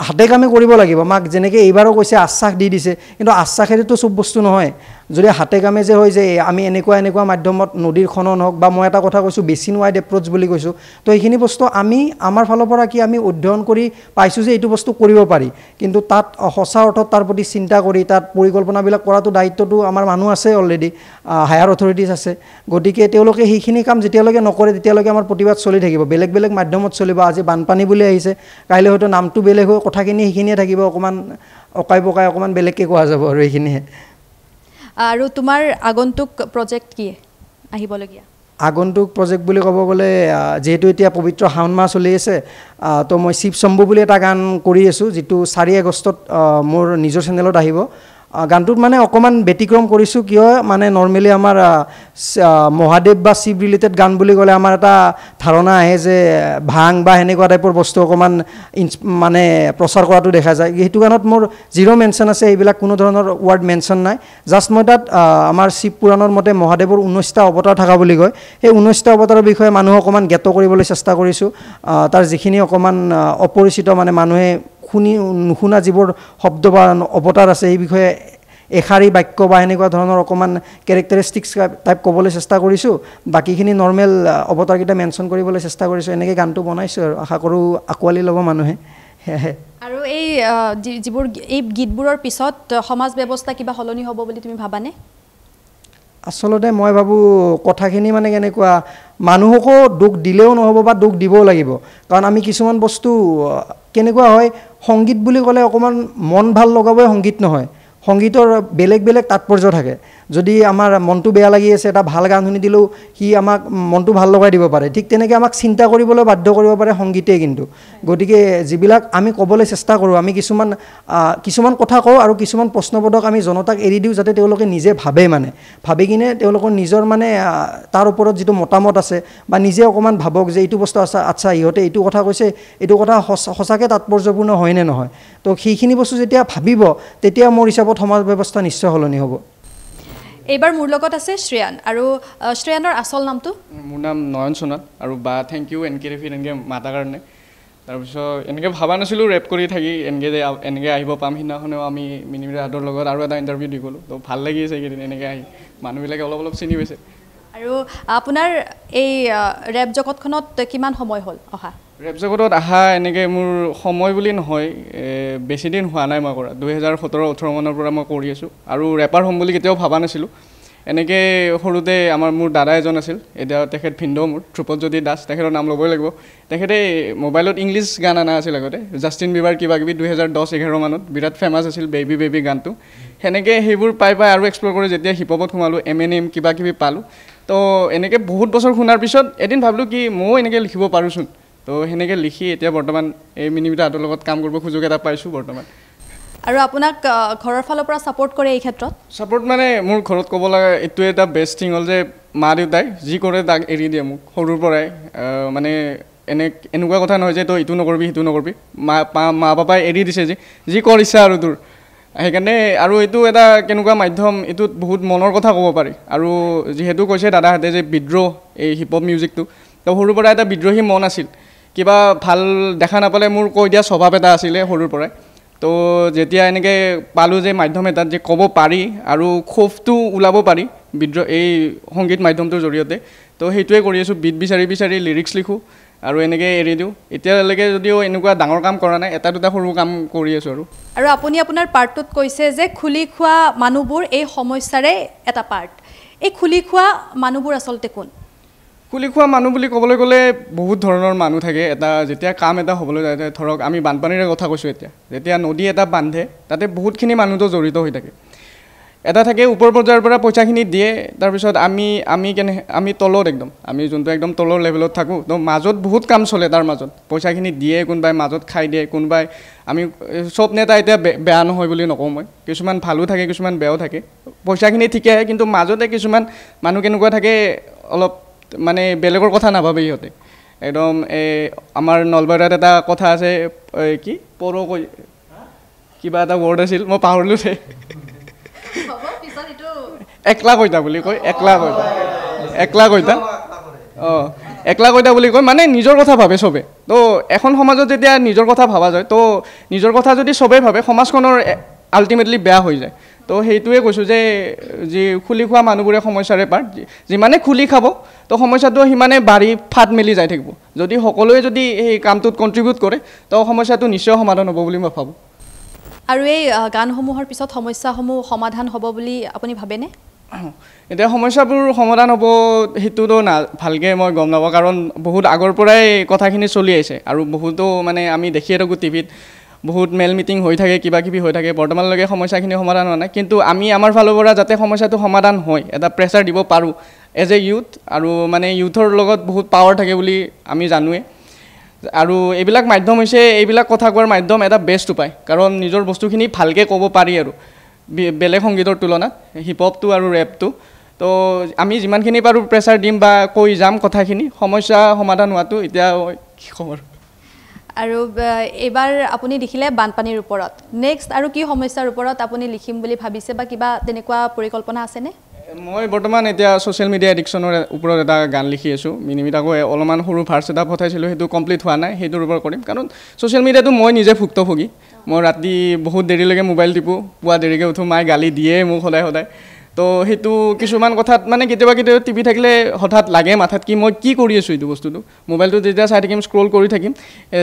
হাতে কামে কৰিব লাগিব মাক যেনেকৈ এইবাৰো কৈছে আশ্বাস দি দিছে কিন্তু আশ্বাসেৰেতো চব বস্তু নহয় যদি হাতে কামে যে হয় যে আমি এনেকুৱা মাধ্যমত নদীৰ খনন হওক বা মই এটা কথা কৈছোঁ বেচিন ৱাইড এপ্ৰ'চ বুলি কৈছোঁ তো এইখিনি বস্তু আমি আমাৰ ফালৰ পৰা কি আমি অধ্যয়ন কৰি পাইছোঁ যে এইটো বস্তু কৰিব পাৰি কিন্তু তাত সঁচা অৰ্থত তাৰ প্ৰতি চিন্তা কৰি তাত পৰিকল্পনাবিলাক কৰাটো দায়িত্বটো আমাৰ মানুহ আছে অলৰেডি হায়াৰ অথৰিটিজ আছে গতিকে তেওঁলোকে সেইখিনি কাম যেতিয়ালৈকে নকৰে তেতিয়ালৈকে আমাৰ প্ৰতিবাদ চলি থাকিব বেলেগ মাধ্যমত চলিব আজি বানপানী বুলি আহিছে কাইলৈ হয়তো নামটো বেলেগ হৈ কথাখিনি সেইখিনিয়ে থাকিব অকণমান অকাই পকাই অকণমান বেলেগকৈ কোৱা যাব আৰু এইখিনিয়ে আৰু তোমাৰ আগন্তুক প্ৰজেক্ট কি আহিবলগীয়া আগন্তুক প্ৰজেক্ট বুলি ক'ব গ'লে যেহেতু এতিয়া পবিত্ৰ শাওণ মাহ চলি আছে তো মই শিৱ শম্ভু বুলি এটা গান কৰি আছোঁ যিটো 4 আগষ্টত মোৰ নিজৰ চেনেলত আহিব গানটোত মানে অকণমান ব্যতিক্ৰম কৰিছোঁ কিয় মানে নৰ্মেলি আমাৰ মহাদেৱ বা শিৱ ৰিলেটেড গান বুলি ক'লে আমাৰ এটা ধাৰণা আহে যে ভাং বা সেনেকুৱা টাইপৰ বস্তু অকণমান মানে প্ৰচাৰ কৰাটো দেখা যায় সেইটো গানত মোৰ জিৰ' মেনশ্যন আছে এইবিলাক কোনো ধৰণৰ ৱাৰ্ড মেনশ্যন নাই জাষ্ট মই তাত আমাৰ শিৱ পুৰাণৰ মতে মহাদেৱৰ 19টা অৱতাৰ থকা বুলি কয় সেই 19টা অৱতাৰৰ বিষয়ে মানুহক অকণমান জ্ঞাত কৰিবলৈ চেষ্টা কৰিছোঁ তাৰ যিখিনি অকণমান অপৰিচিত মানে মানুহে নুশুনা যিবোৰ শব্দ বা অৱতাৰ আছে এই বিষয়ে এষাৰী বাক্য বা এনেকুৱা ধৰণৰ অকণমান কেৰেক্টাৰিষ্টিক্স টাইপ ক'বলৈ চেষ্টা কৰিছোঁ বাকীখিনি নৰ্মেল অৱতাৰকেইটা মেনশ্যন কৰিবলৈ চেষ্টা কৰিছোঁ এনেকৈ গানটো বনাইছোঁ আৰু আশা কৰোঁ আঁকোৱালি ল'ব মানুহে সেয়াহে আৰু এই যিবোৰ এই গীতবোৰৰ পিছত সমাজ ব্যৱস্থা কিবা সলনি হ'ব বুলি তুমি ভাবানে আচলতে মই ভাবোঁ কথাখিনি মানে কেনেকুৱা মানুহকো দুখ দিলেও নহ'ব বা দুখ দিবও লাগিব কাৰণ আমি কিছুমান বস্তু কেনেকুৱা হয় সংগীত বুলি ক'লে অকণমান মন ভাল লগাবই সংগীত নহয় সংগীতৰ বেলেগ বেলেগ তাৎপৰ্য থাকে যদি আমাৰ মনটো বেয়া লাগি আছে এটা ভাল গান শুনি দিলেও সি আমাক মনটো ভাল লগাই দিব পাৰে ঠিক তেনেকৈ আমাক চিন্তা কৰিবলৈ বাধ্য কৰিব পাৰে সংগীতেই কিন্তু গতিকে যিবিলাক আমি ক'বলৈ চেষ্টা কৰোঁ আমি কিছুমান কথা কওঁ আৰু কিছুমান প্ৰশ্নবোধক আমি জনতাক এৰি দিওঁ যাতে তেওঁলোকে নিজে ভাবে মানে ভাবি কিনে তেওঁলোকৰ নিজৰ মানে তাৰ ওপৰত যিটো মতামত আছে বা নিজে অকণমান ভাবক যে এইটো বস্তু আচ্ছা ইহঁতে এইটো কথা কৈছে এইটো কথা সঁচাকৈ তাৎপৰ্যপূৰ্ণ হয়নে নহয় তো সেইখিনি বস্তু যেতিয়া ভাবিব তেতিয়া মোৰ হিচাপত সমাজ ব্যৱস্থা নিশ্চয় সলনি হ'ব এইবাৰ মোৰ লগত আছে শ্ৰেয়ান আৰু শ্ৰেয়ানৰ আচল নামটো মোৰ নাম নয়ন সোণাল আৰু বা থেংক ইউ NKTV এনেকৈ মাতাৰ কাৰণে তাৰপিছত এনেকৈ ভবা নাছিলোঁ ৰেপ কৰি থাকি এনেকৈ আহিব পাম সিদিনাখনেও আমি মিনিমিৰাহঁতৰ লগত আৰু এটা ইণ্টাৰভিউ দি গ'লোঁ তো ভাল লাগি আছে এইকেইদিন এনেকৈ আহি মানুহবিলাকে অলপ অলপ চিনি পাইছে আৰু আপোনাৰ এই ৰেপ জগতখনত কিমান সময় হ'ল অহা ৰেপ জগতত অহা এনেকৈ মোৰ সময় বুলি নহয় বেছিদিন হোৱা নাই মই কৰা 2017-18 মানৰ পৰা মই কৰি আছোঁ আৰু ৰেপাৰ হ'ম বুলি কেতিয়াও ভবা নাছিলোঁ এনেকৈ সৰুতে মোৰ দাদা এজন আছিল এতিয়া তেখেত ভিন্দ মোৰ ধ্ৰুপদজ্যোতি দাস তেখেতৰ নাম ল'বই লাগিব তেখেতে মোবাইলত ইংলিছ গান অনা আছিল আগতে জাষ্টিন বিবাৰ কিবা কিবি 2010-11 মানত বিৰাট ফেমাছ আছিল বেবী বেবী গানটো সেনেকৈ সেইবোৰ পাই আৰু এক্সপ্ল'ৰ কৰি যেতিয়া হিপহপত সোমালোঁ M&M কিবা কিবি পালোঁ তো এনেকৈ বহুত বছৰ শুনাৰ পিছত এদিন ভাবিলোঁ কি ময়ো এনেকৈ লিখিব পাৰোঁচোন তো সেনেকৈ লিখি এতিয়া বৰ্তমান এই মিনিমিৰাহঁতৰ লগত কাম কৰিব সুযোগ এটা পাইছোঁ বৰ্তমান আৰু আপোনাক ঘৰৰ ফালৰ পৰা ছাপোৰ্ট কৰে এই ক্ষেত্ৰত ছাপোৰ্ট মানে মোৰ ঘৰত ক'ব লগা এইটোৱে এটা বেষ্ট থিং হ'ল যে মা দেউতাই যি কৰে তাক এৰি দিয়ে মোক সৰুৰ পৰাই মানে এনেকুৱা কথা নহয় যে তই ইটো নকৰিবি সিটো নকৰিবি মা পাপাই এৰি দিছে যি কৰ ইচ্ছা আৰু তোৰ সেইকাৰণে আৰু এইটো এটা কেনেকুৱা মাধ্যম এইটোত বহুত মনৰ কথা ক'ব পাৰি আৰু যিহেতু কৈছে দাদাহঁতে যে বিদ্ৰোহ এই হিপহপ মিউজিকটো তো সৰুৰ পৰা এটা বিদ্ৰোহী মন আছিল কিবা ভাল দেখা নাপালে মোৰ কৈ দিয়া স্বভাৱ এটা আছিলে সৰুৰ পৰাই তো যেতিয়া এনেকৈ পালোঁ যে মাধ্যম এটাত যে ক'ব পাৰি আৰু ক্ষোভটো ওলাব পাৰি এই সংগীত মাধ্যমটোৰ জৰিয়তে তো সেইটোৱে কৰি আছোঁ বিট বিচাৰি লিৰিক্স লিখোঁ আৰু এনেকৈ এৰি দিওঁ এতিয়ালৈকে যদিও এনেকুৱা ডাঙৰ কাম কৰা নাই এটা দুটা সৰু কাম কৰি আছোঁ আৰু আপুনি আপোনাৰ পাৰ্টটোত কৈছে যে খুলি খোৱা মানুহবোৰ এই সমস্যাৰে এটা পাৰ্ট এই খুলি খোৱা মানুহবোৰ আচলতে কোন খুলি খোৱা মানুহ বুলি ক'বলৈ গ'লে বহুত ধৰণৰ মানুহ থাকে যেতিয়া কাম এটা হ'বলৈ যায় ধৰক আমি বানপানীৰে কথা কৈছোঁ যেতিয়া নদী এটা বান্ধে তাতে বহুতখিনি মানুহতো জড়িত হৈ থাকে এটা থাকে ওপৰ পৰ্যায়ৰ পৰা পইচাখিনি দিয়ে তাৰপিছত আমি তলত আমি যোনটো একদম তলৰ লেভেলত থাকোঁ তো মাজত বহুত কাম চলে তাৰ মাজত পইচাখিনি দিয়ে কোনোবাই মাজত খাই দিয়ে কোনোবাই আমি চব নেতা এতিয়া বেয়া নহয় বুলি নকওঁ মই কিছুমান ভালো থাকে কিছুমান বেয়াও থাকে পইচাখিনি ঠিকে আহে কিন্তু মাজতে কিছুমান মানুহ কেনেকুৱা থাকে অলপ মানে বেলেগৰ কথা নাভাবে ইহঁতে একদম আমাৰ নলবাৰীত এটা কথা আছে কি কৈ কিবা এটা ৱৰ্ড আছিল মই পাহৰিলোঁ একলা কৈতা বুলি কয় একলা কৈতা বুলি কয় মানে নিজৰ কথা ভাবে চবে তো এখন সমাজত যেতিয়া নিজৰ কথা ভাবা যায় তো নিজৰ কথা যদি চবেই ভাবে সমাজখনৰ আল্টিমেটলি বেয়া হৈ যায় তো সেইটোৱে কৈছোঁ যে যি খুলি খোৱা মানুহবোৰে সমস্যাৰে পাৰ যিমানে খুলি খাব তো সমস্যাটো সিমানে বাঢ়ি ফাট মেলি যাই থাকিব যদি সকলোৱে যদি এই কামটোত কণ্ট্ৰিবিউট কৰে তো সমস্যাটো নিশ্চয় সমাধান হ'ব বুলি মই ভাবোঁ আৰু এই গানসমূহৰ পিছত সমস্যাসমূহ সমাধান হ'ব বুলি আপুনি ভাবেনে এতিয়া সমস্যাবোৰ সমাধান হ'ব সেইটোতো ভালকৈ মই গম নাপাওঁ কাৰণ বহুত আগৰ পৰাই কথাখিনি চলি আহিছে আৰু বহুতো মানে আমি দেখিয়ে থাকোঁ টিভিত বহুত মেল মিটিং হৈ থাকে কিবা কিবি হৈ থাকে বৰ্তমানলৈকে সমস্যাখিনি সমাধান হোৱা নাই কিন্তু আমি আমাৰ ফালৰ পৰা যাতে সমস্যাটো সমাধান হয় এটা প্ৰেছাৰ দিব পাৰোঁ এজ এ ইউথ আৰু মানে ইউথৰ লগত বহুত পাৱাৰ থাকে বুলি আমি জানোৱেই আৰু এইবিলাক মাধ্যম হৈছে এইবিলাক কথা কোৱাৰ মাধ্যম এটা বেষ্ট উপায় কাৰণ নিজৰ বস্তুখিনি ভালকৈ ক'ব পাৰি আৰু বেলেগ সংগীতৰ তুলনাত হিপহপটো আৰু ৰেপটো তো আমি যিমানখিনি পাৰোঁ প্ৰেছাৰ দিম বা কৈ যাম কথাখিনি সমস্যা সমাধান হোৱাটো এতিয়া কি ক'ম আৰু এইবাৰ আপুনি লিখিলে বানপানীৰ ওপৰত নেক্সট আৰু কি সমস্যাৰ ওপৰত আপুনি লিখিম বুলি ভাবিছে বা কিবা তেনেকুৱা পৰিকল্পনা আছেনে মই বৰ্তমান এতিয়া ছ'চিয়েল মিডিয়া এডিকশ্যনৰ ওপৰত এটা গান লিখি আছোঁ মিনিমিটাকো অলপমান সৰু ভাৰ্চ এটা পঠাইছিলোঁ সেইটো কমপ্লিট হোৱা নাই সেইটোৰ ওপৰত কৰিম কাৰণ ছ'চিয়েল মিডিয়াটো মই নিজে ভুক্তভোগী মই ৰাতি বহুত দেৰিলৈকে মোবাইল টিপোঁ পুৱা দেৰিকৈ উঠোঁ মায়ে গালি দিয়ে মোক সদায় তো সেইটো কিছুমান কথাত মানে কেতিয়াবা টিপি থাকিলে হঠাৎ লাগে মাথাত কি মই কি কৰি আছোঁ এইটো বস্তুটো মোবাইলটো যেতিয়া চাই থাকিম স্ক্ৰল কৰি থাকিম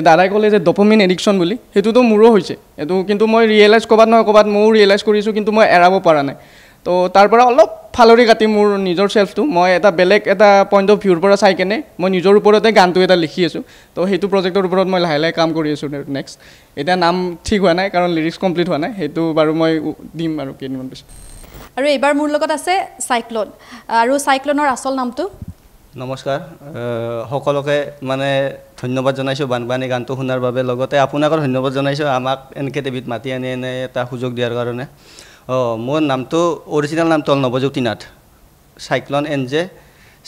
দাদাই ক'লে যে ডপামিন এডিকশ্যন বুলি সেইটোতো মোৰো হৈছে এইটো কিন্তু মই ৰিয়েলাইজ ক'ৰবাত নহয় ক'ৰবাত ময়ো ৰিয়েলাইজ কৰিছোঁ কিন্তু মই এৰাব পৰা নাই তো তাৰ পৰা অলপ ফালৰি কাটি মোৰ নিজৰ চেল্ফটো মই এটা বেলেগ এটা পইণ্ট অফ ভিউৰ পৰা চাই কেনে মই নিজৰ ওপৰতে গানটো এটা লিখি আছোঁ তো সেইটো প্ৰজেক্টৰ ওপৰত মই লাহে লাহে কাম কৰি আছোঁ নেক্সট এতিয়া নাম ঠিক হোৱা নাই কাৰণ লিৰিক্স কমপ্লিট হোৱা নাই সেইটো বাৰু মই দিম আৰু কেইদিনমান পিছত আৰু এইবাৰ মোৰ লগত আছে চাইক্লন আৰু চাইক্লনৰ আচল নামটো নমস্কাৰ সকলোকে মানে ধন্যবাদ জনাইছোঁ বানপানী গানটো শুনাৰ বাবে লগতে আপোনাকো ধন্যবাদ জনাইছোঁ আমাক এনেকৈ টিভিত মাতি আনি এনে এটা সুযোগ দিয়াৰ কাৰণে মোৰ নামটো অৰিজিনেল নামটো হ'ল Nabajyoti Nath cyclone N J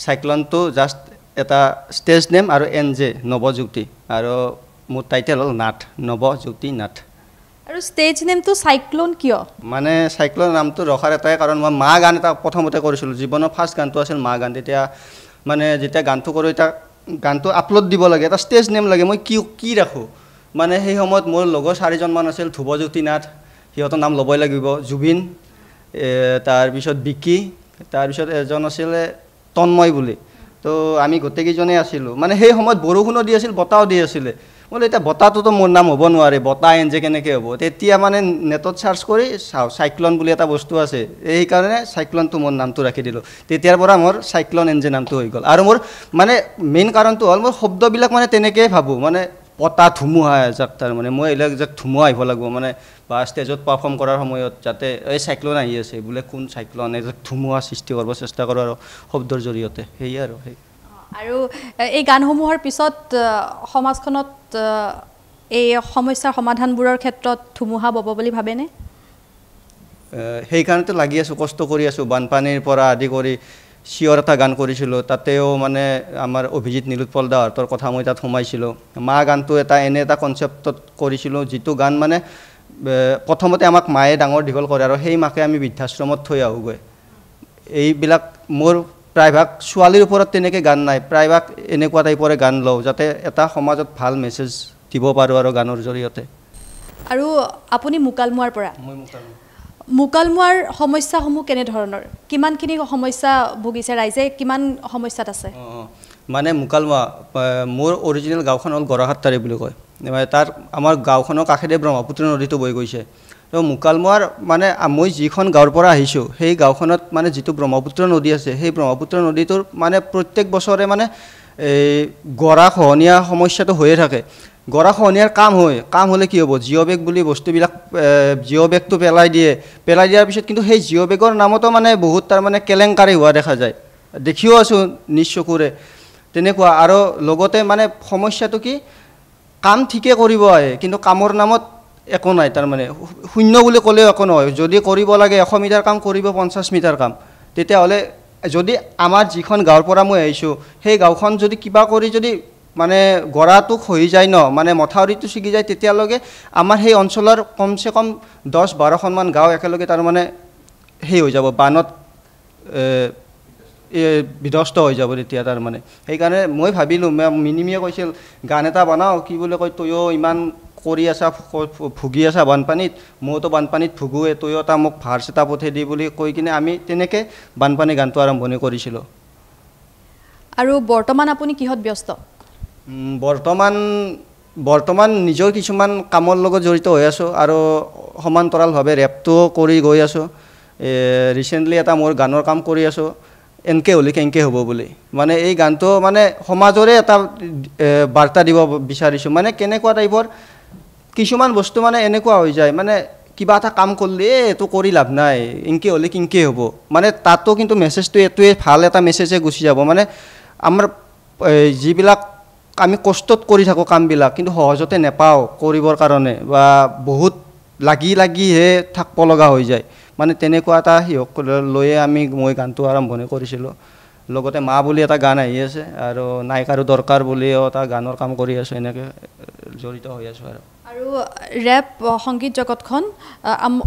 চাইক্লনটো জাষ্ট এটা ষ্টেজ নেম আৰু এন জে নৱজ্যোতি আৰু মোৰ টাইটেল হ'ল নাথ নৱজ্যোতি নাথ আৰু ষ্টেজ নেমটো চাইক্লন কিয় মানে চাইক্লন নামটো ৰখাৰ এটাই কাৰণ মই মা গান এটা প্ৰথমতে কৰিছিলোঁ জীৱনৰ ফাৰ্ষ্ট গানটো আছিল মা গান তেতিয়া মানে যেতিয়া গানটো কৰোঁ এতিয়া গানটো আপলোড দিব লাগে এটা ষ্টেজ নেম লাগে মই কি ৰাখোঁ মানে সেই সময়ত মোৰ লগৰ 4জনমান আছিল ধ্ৰুৱজ্যোতি নাথ সিহঁতৰ নাম ল'বই লাগিব জুবিন তাৰপিছত বিকি তাৰপিছত এজন আছিলে তন্ময় বুলি তো আমি গোটেইকেইজনেই আছিলোঁ মানে সেই সময়ত বৰষুণো দি আছিল বতাহো দি আছিলে বোলে এতিয়া বতাহটোতো মোৰ নাম হ'ব নোৱাৰে বতাহ এন জে কেনেকৈ হ'ব তেতিয়া মানে নেটত চাৰ্চ কৰি চাওঁ চাইক্লন বুলি এটা বস্তু আছে এইকাৰণে চাইক্লনটো মোৰ নামটো ৰাখি দিলোঁ তেতিয়াৰ পৰা মোৰ চাইক্লন এন জে নামটো হৈ গ'ল আৰু মোৰ মানে মেইন কাৰণটো হ'ল মোৰ শব্দবিলাক মানে তেনেকৈয়ে ভাবোঁ মানে বতাহ ধুমুহা এজাক তাৰমানে মই এইবিলাক এজাক ধুমুহা আহিব লাগিব মানে বা ষ্টেজত পাৰফৰ্ম কৰাৰ সময়ত যাতে এই চাইক্লন আহি আছে বোলে কোন চাইক্লন এজাক ধুমুহা সৃষ্টি কৰিব চেষ্টা কৰোঁ আৰু শব্দৰ জৰিয়তে সেয়ে আৰু আৰু এই গানসমূহৰ পিছত সমাজখনত এই সমস্যাৰ সমাধানবোৰৰ ক্ষেত্ৰত ধুমুহা বব বুলি ভাবেনে সেইকাৰণেতো লাগি আছোঁ কষ্ট কৰি আছোঁ বানপানীৰ পৰা আদি কৰি চিঞৰ এটা গান কৰিছিলোঁ তাতেও মানে আমাৰ অভিজিত নীলোৎপল দাহঁতৰ কথা মই তাত সোমাইছিলোঁ মা গানটো এনে এটা কনচেপ্টত কৰিছিলোঁ যিটো গান মানে প্ৰথমতে আমাক মায়ে ডাঙৰ দীঘল কৰে আৰু সেই মাকে আমি বৃদ্ধাশ্ৰমত থৈ আহোঁগৈ এইবিলাক মোৰ প্ৰায়ভাগ ছোৱালীৰ ওপৰত তেনেকৈ গান নাই প্ৰায়ভাগ এনেকুৱা টাইপৰে গান লওঁ যাতে এটা সমাজত ভাল মেছেজ দিব পাৰোঁ আৰু গানৰ জৰিয়তে আৰু আপুনি মুকালমুৱাৰ পৰা মুকালমুৱাৰ সমস্যাসমূহ কেনেধৰণৰ কিমানখিনি সমস্যা ভুগিছে ৰাইজে কিমান সমস্যাত আছে মানে মুকালমুৱা মোৰ অৰিজিনেল গাঁওখন হ'ল গৰাহাট্টাৰী বুলি কয় তাৰ আমাৰ গাঁওখনৰ কাষেৰে ব্ৰহ্মপুত্ৰ নদীটো বৈ গৈছে তো মুকালমুৱাৰ মানে মই যিখন গাঁৱৰ পৰা আহিছোঁ সেই গাঁওখনত মানে যিটো ব্ৰহ্মপুত্ৰ নদী আছে সেই ব্ৰহ্মপুত্ৰ নদীটোৰ মানে প্ৰত্যেক বছৰে মানে এই গৰাখহনীয়া সমস্যাটো হৈয়ে থাকে গৰাখহনীয়াৰ কাম হ'লে কি হ'ব জিঅ' বেগ বুলি বস্তুবিলাক জিঅ' বেগটো পেলাই দিয়াৰ পিছত কিন্তু সেই জিঅ' বেগৰ নামতো মানে বহুত তাৰমানে কেলেংকাৰী হোৱা দেখা যায় দেখিও আছোঁ নিজ চকুৰে তেনেকুৱা আৰু লগতে মানে সমস্যাটো কি কাম ঠিকে কৰিব আহে কিন্তু কামৰ নামত একো নাই তাৰমানে শূন্য বুলি ক'লেও একো নহয় যদি কৰিব লাগে 100 মিটাৰ কাম কৰিব 50 মিটাৰ কাম তেতিয়াহ'লে যদি আমাৰ যিখন গাঁৱৰ পৰা মই আহিছোঁ সেই গাঁওখন যদি কিবা কৰি যদি মানে গৰাটো খহি যায় ন মানে মথাউৰিটো ছিগি যায় তেতিয়ালৈকে আমাৰ সেই অঞ্চলৰ কমচে কম 10-12খনমান গাঁও একেলগে তাৰমানে সেই হৈ যাব বানত বিধ্বস্ত হৈ যাব তেতিয়া তাৰমানে সেইকাৰণে মই ভাবিলোঁ মিনিমিয়ে কৈছিল গান এটা বনাওঁ কি বুলি কয় তয়ো ইমান কৰি আছা ভুগি আছা বানপানীত মইতো বানপানীত ভুগোৱে তয়ো এটা মোক ভাৰ্চ এটা পঠাই দি বুলি কৈ কিনে আমি তেনেকৈ বানপানী গানটো আৰম্ভণি কৰিছিলোঁ আৰু বৰ্তমান আপুনি কিহত ব্যস্ত বৰ্তমান নিজৰ কিছুমান কামৰ লগত জড়িত হৈ আছোঁ আৰু সমান্তৰালভাৱে ৰেপটো কৰি গৈ আছোঁ ৰিচেণ্টলি এটা মোৰ গানৰ কাম কৰি আছোঁ এনকে হ'লে কেনকে হ'ব বুলি মানে এই গানটো মানে সমাজৰে এটা বাৰ্তা দিব বিচাৰিছোঁ মানে কেনেকুৱা টাইপৰ কিছুমান বস্তু মানে এনেকুৱা হৈ যায় মানে কিবা এটা কাম কৰিলে এইটো কৰি লাভ নাই এনকে হ'লে কেনকে হ'ব মানে তাতো কিন্তু মেছেজটো এইটোৱে ভাল এটা মেছেজে গুচি যাব মানে আমাৰ যিবিলাক আমি কষ্টত কৰি থাকোঁ কামবিলাক কিন্তু সহজতে নেপাওঁ কৰিবৰ কাৰণে বা বহুত লাগিহে থাকিব লগা হৈ যায় মানে তেনেকুৱা এটা সিহঁক লৈয়ে মই গানটো আৰম্ভণি কৰিছিলোঁ লগতে মা বুলি এটা গান আহি আছে আৰু নায়িকাৰো দৰকাৰ বুলিও এটা গানৰ কাম কৰি আছোঁ এনেকৈ জড়িত হৈ আছোঁ আৰু আৰু ৰেপ সংগীত জগতখন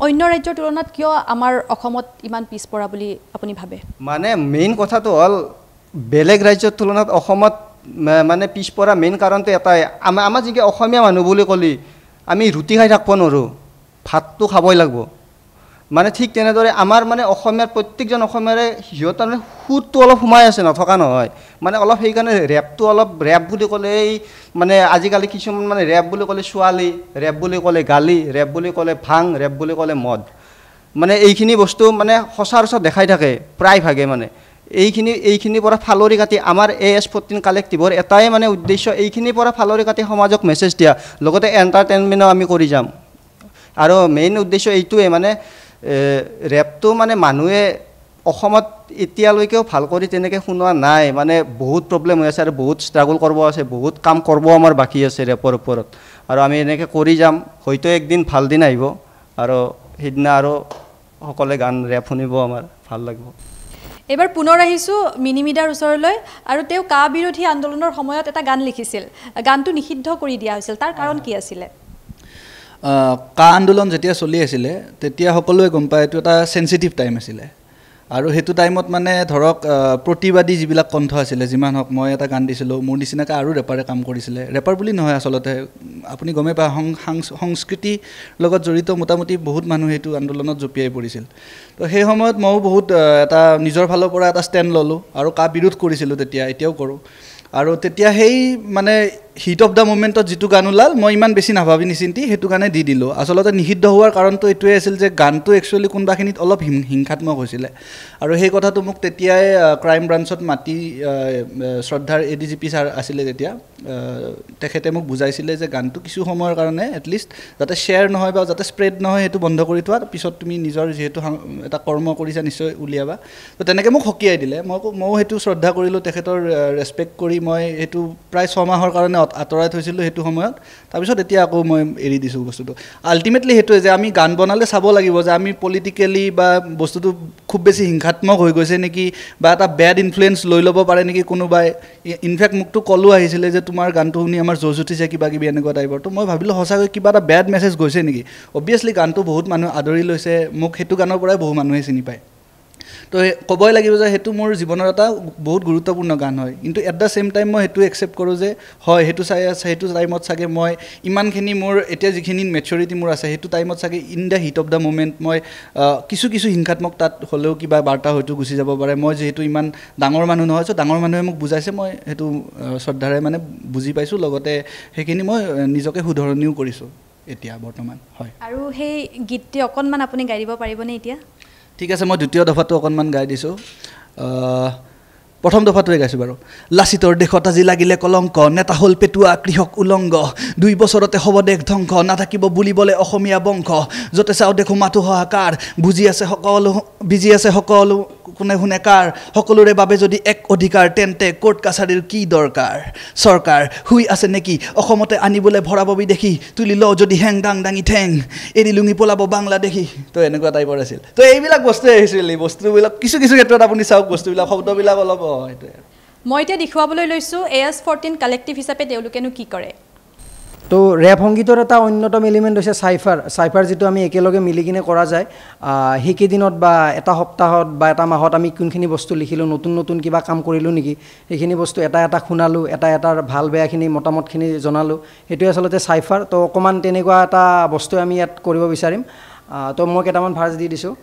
অন্য ৰাজ্যৰ তুলনাত কিয় আমাৰ অসমত ইমান পিছপৰা বুলি আপুনি ভাবে? মানে মেইন কথাটো হ'ল বেলেগ ৰাজ্যৰ তুলনাত অসমত মানে পিছপৰা মেইন কাৰণটো এটাই, আমাৰ যিকে অসমীয়া মানুহ বুলি ক'লি আমি ৰুটি খাই থাকিব নোৱাৰোঁ, ভাতটো খাবই লাগিব। মানে ঠিক তেনেদৰে আমাৰ মানে অসমীয়াৰ প্ৰত্যেকজন অসমীয়াৰে সিহঁতৰ মানে সুৰটো অলপ সোমাই আছে, নথকা নহয়। মানে অলপ সেইকাৰণে ৰেপটো অলপ ৰেপ বুলি ক'লে এই মানে আজিকালি কিছুমান মানে ৰেপ বুলি ক'লে ছোৱালী, ৰেপ বুলি ক'লে গালি, ৰেপ বুলি ক'লে ভাং, ৰেপ বুলি ক'লে মদ, মানে এইখিনি বস্তু মানে সচৰাচৰ দেখাই থাকে প্ৰায়ভাগে। মানে এইখিনিৰ পৰা ফালৰি কাটি আমাৰ AS14 কালেক্টিভৰ এটাই মানে উদ্দেশ্য, এইখিনিৰ পৰা ফালৰি কাটি সমাজক মেছেজ দিয়া, লগতে এণ্টাৰটেইনমেণ্টো আমি কৰি যাম। আৰু মেইন উদ্দেশ্য এইটোৱে মানে ৰেপটো মানে মানুহে অসমত এতিয়ালৈকেও ভাল কৰি তেনেকৈ শুনোৱা নাই, মানে বহুত প্ৰব্লেম হৈ আছে আৰু বহুত ষ্ট্ৰাগল কৰিব আছে, বহুত কাম কৰিব আমাৰ বাকী আছে ৰেপৰ ওপৰত। আৰু আমি এনেকৈ কৰি যাম, হয়তো একদিন ভাল দিন আহিব আৰু সেইদিনা আৰু সকলোৱে গান ৰেপ শুনিব, আমাৰ ভাল লাগিব। এইবাৰ পুনৰ আহিছোঁ মিনিমিডাৰ ওচৰলৈ, আৰু তেওঁ কা বিৰোধী আন্দোলনৰ সময়ত এটা গান লিখিছিল, গানটো নিষিদ্ধ কৰি দিয়া হৈছিল, তাৰ কাৰণ কি আছিলে? কা আন্দোলন যেতিয়া চলি আছিলে তেতিয়া সকলোৱে গম পায় এইটো এটা চেঞ্চিটিভ টাইম আছিলে। আৰু সেইটো টাইমত মানে ধৰক প্ৰতিবাদী যিবিলাক কণ্ঠ আছিলে, যিমান হওক, মই এটা গান দিছিলোঁ, মোৰ নিচিনাকৈ আৰু ৰেপাৰে কাম কৰিছিলে। ৰেপাৰ বুলি নহয় আচলতে, আপুনি গমেই পায় সংস্কৃতিৰ লগত জড়িত মোটামুটি বহুত মানুহ সেইটো আন্দোলনত জঁপিয়াই পৰিছিল। তো সেই সময়ত ময়ো বহুত এটা নিজৰ ফালৰ পৰা এটা ষ্টেণ্ড ল'লোঁ আৰু কা বিৰোধ কৰিছিলোঁ তেতিয়া, এতিয়াও কৰোঁ। আৰু তেতিয়া সেই মানে হিট অফ দ্য মুমেণ্টত যিটো গান ওলাল, মই ইমান বেছি নাভাবি নিচিন্তি সেইটো গানে দি দিলোঁ। আচলতে নিষিদ্ধ হোৱাৰ কাৰণটো এইটোৱে আছিল যে গানটো একচুৱেলি কোনোবাখিনিত অলপ হিংসাত্মক হৈছিলে। আৰু সেই কথাটো মোক তেতিয়াই ক্ৰাইম ব্ৰাঞ্চত মাতি, শ্ৰদ্ধাৰ ADGP ছাৰ আছিলে তেতিয়া, তেখেতে মোক বুজাইছিলে যে গানটো কিছু সময়ৰ কাৰণে এটলিষ্ট যাতে শ্বেয়াৰ নহয় বা যাতে স্প্ৰেড নহয়, সেইটো বন্ধ কৰি থোৱা, পিছত তুমি নিজৰ যিহেতু এটা কৰ্ম কৰিছা নিশ্চয় উলিয়াবা। তো তেনেকৈ মোক সকীয়াই দিলে, ময়ো সেইটো শ্ৰদ্ধা কৰিলোঁ, তেখেতৰ ৰেচপেক্ট কৰি মই সেইটো প্ৰায় 6 মাহৰ কাৰণে আঁতৰাই থৈছিলোঁ সেইটো সময়ত। তাৰপিছত এতিয়া আকৌ মই এৰি দিছোঁ বস্তুটো। আল্টিমেটলি সেইটোৱে যে আমি গান বনালে চাব লাগিব যে আমি পলিটিকেলি বা বস্তুটো খুব বেছি হিংসাত্মক হৈ গৈছে নেকি, বা এটা বেড ইনফ্লুৱেঞ্চ লৈ ল'ব পাৰে নেকি কোনোবাই। ইনফেক্ট মোকতো কলো আহিছিলে যে তোমাৰ গানটো শুনি আমাৰ জজ উঠিছে কিবা কিবি এনেকুৱা টাইপৰ। তো মই ভাবিলোঁ সঁচাকৈ কিবা এটা বেড মেছেজ গৈছে নেকি। অবভিয়াছলি গানটো বহুত মানুহে আদৰি লৈছে, মোক সেইটো গানৰ পৰাই বহু মানুহে চিনি পায়। তো ক'বই লাগিব যে সেইটো মোৰ জীৱনৰ এটা বহুত গুৰুত্বপূৰ্ণ গান হয়। কিন্তু এট দ্য ছেইম টাইম মই সেইটো একচেপ্ট কৰোঁ যে হয়, সেইটো টাইমত চাগে মই ইমানখিনি মোৰ এতিয়া যিখিনি মেচুৰিটি মোৰ আছে, সেইটো টাইমত চাগে in the heat of the moment মই কিছু হিংসাত্মক তাত হ'লেও কিবা বাৰ্তা হয়তো গুচি যাব পাৰে। মই যিহেতু ইমান ডাঙৰ মানুহ নহয়, চ' ডাঙৰ মানুহে মোক বুজাইছে, মই সেইটো শ্ৰদ্ধাৰে মানে বুজি পাইছোঁ, লগতে সেইখিনি মই নিজকে শুধৰণিও কৰিছোঁ এতিয়া বৰ্তমান। হয়, আৰু সেই গীতটি অকণমান আপুনি গাই দিব পাৰিবনে এতিয়া? ঠিক আছে, মই দ্বিতীয় দফাটো অকণমান গাই দিছোঁ। প্ৰথম দফাটোৱে গাইছোঁ বাৰু। লাচিতৰ দেশত আজি লাগিলে কলংক, নেতা হ'ল পেটুৱা কৃষক উলংগ, 2 বছৰতে হ'ব দেশ ধ্বংস, নাথাকিব বুলিবলৈ অসমীয়া বংশ, য'তে চাওঁ দেখোঁ মাথো হাহাকাৰ, বিজি আছে সকলো কোনে শুনে কাৰ, সকলোৰে বাবে যদি এক অধিকাৰ, তেন্তে কোৰ্ট কাছাৰীৰ কি দৰকাৰ, চৰকাৰ শুই আছে নেকি, অসমতে আনিবলৈ ভৰাব বিদেশী, তুলি ল যদি হেং দাং দাঙি ঠেং, এৰি লুঙি পলাব বাংলাদেশী। তো এনেকুৱা টাইপৰ আছিল। তো এইবিলাক বস্তুৱে আহিছিল, এই বস্তুবিলাক কিছু ক্ষেত্ৰত আপুনি চাওক, বস্তুবিলাক শব্দবিলাক অলপ সেইটোৱে। মই এতিয়া দেখুৱাবলৈ লৈছোঁ AS14 কালেক্টিভ হিচাপে তেওঁলোকেনো কি কৰে। তো ৰেপ সংগীতৰ এটা অন্যতম এলিমেণ্ট হৈছে চাইফাৰ, যিটো আমি একেলগে মিলি কিনে কৰা যায়। সেইকেইদিনত বা এটা সপ্তাহত বা এটা মাহত আমি কোনখিনি বস্তু লিখিলোঁ, নতুন কিবা কাম কৰিলোঁ নেকি, সেইখিনি বস্তু এটা শুনালোঁ, এটাৰ ভাল বেয়াখিনি মতামতখিনি জনালোঁ, সেইটোৱে আচলতে চাইফাৰ। তো অকণমান তেনেকুৱা এটা বস্তু আমি ইয়াত কৰিব বিচাৰিম। তো মই কেইটামান ভাৰ্জ দি দিছোঁ।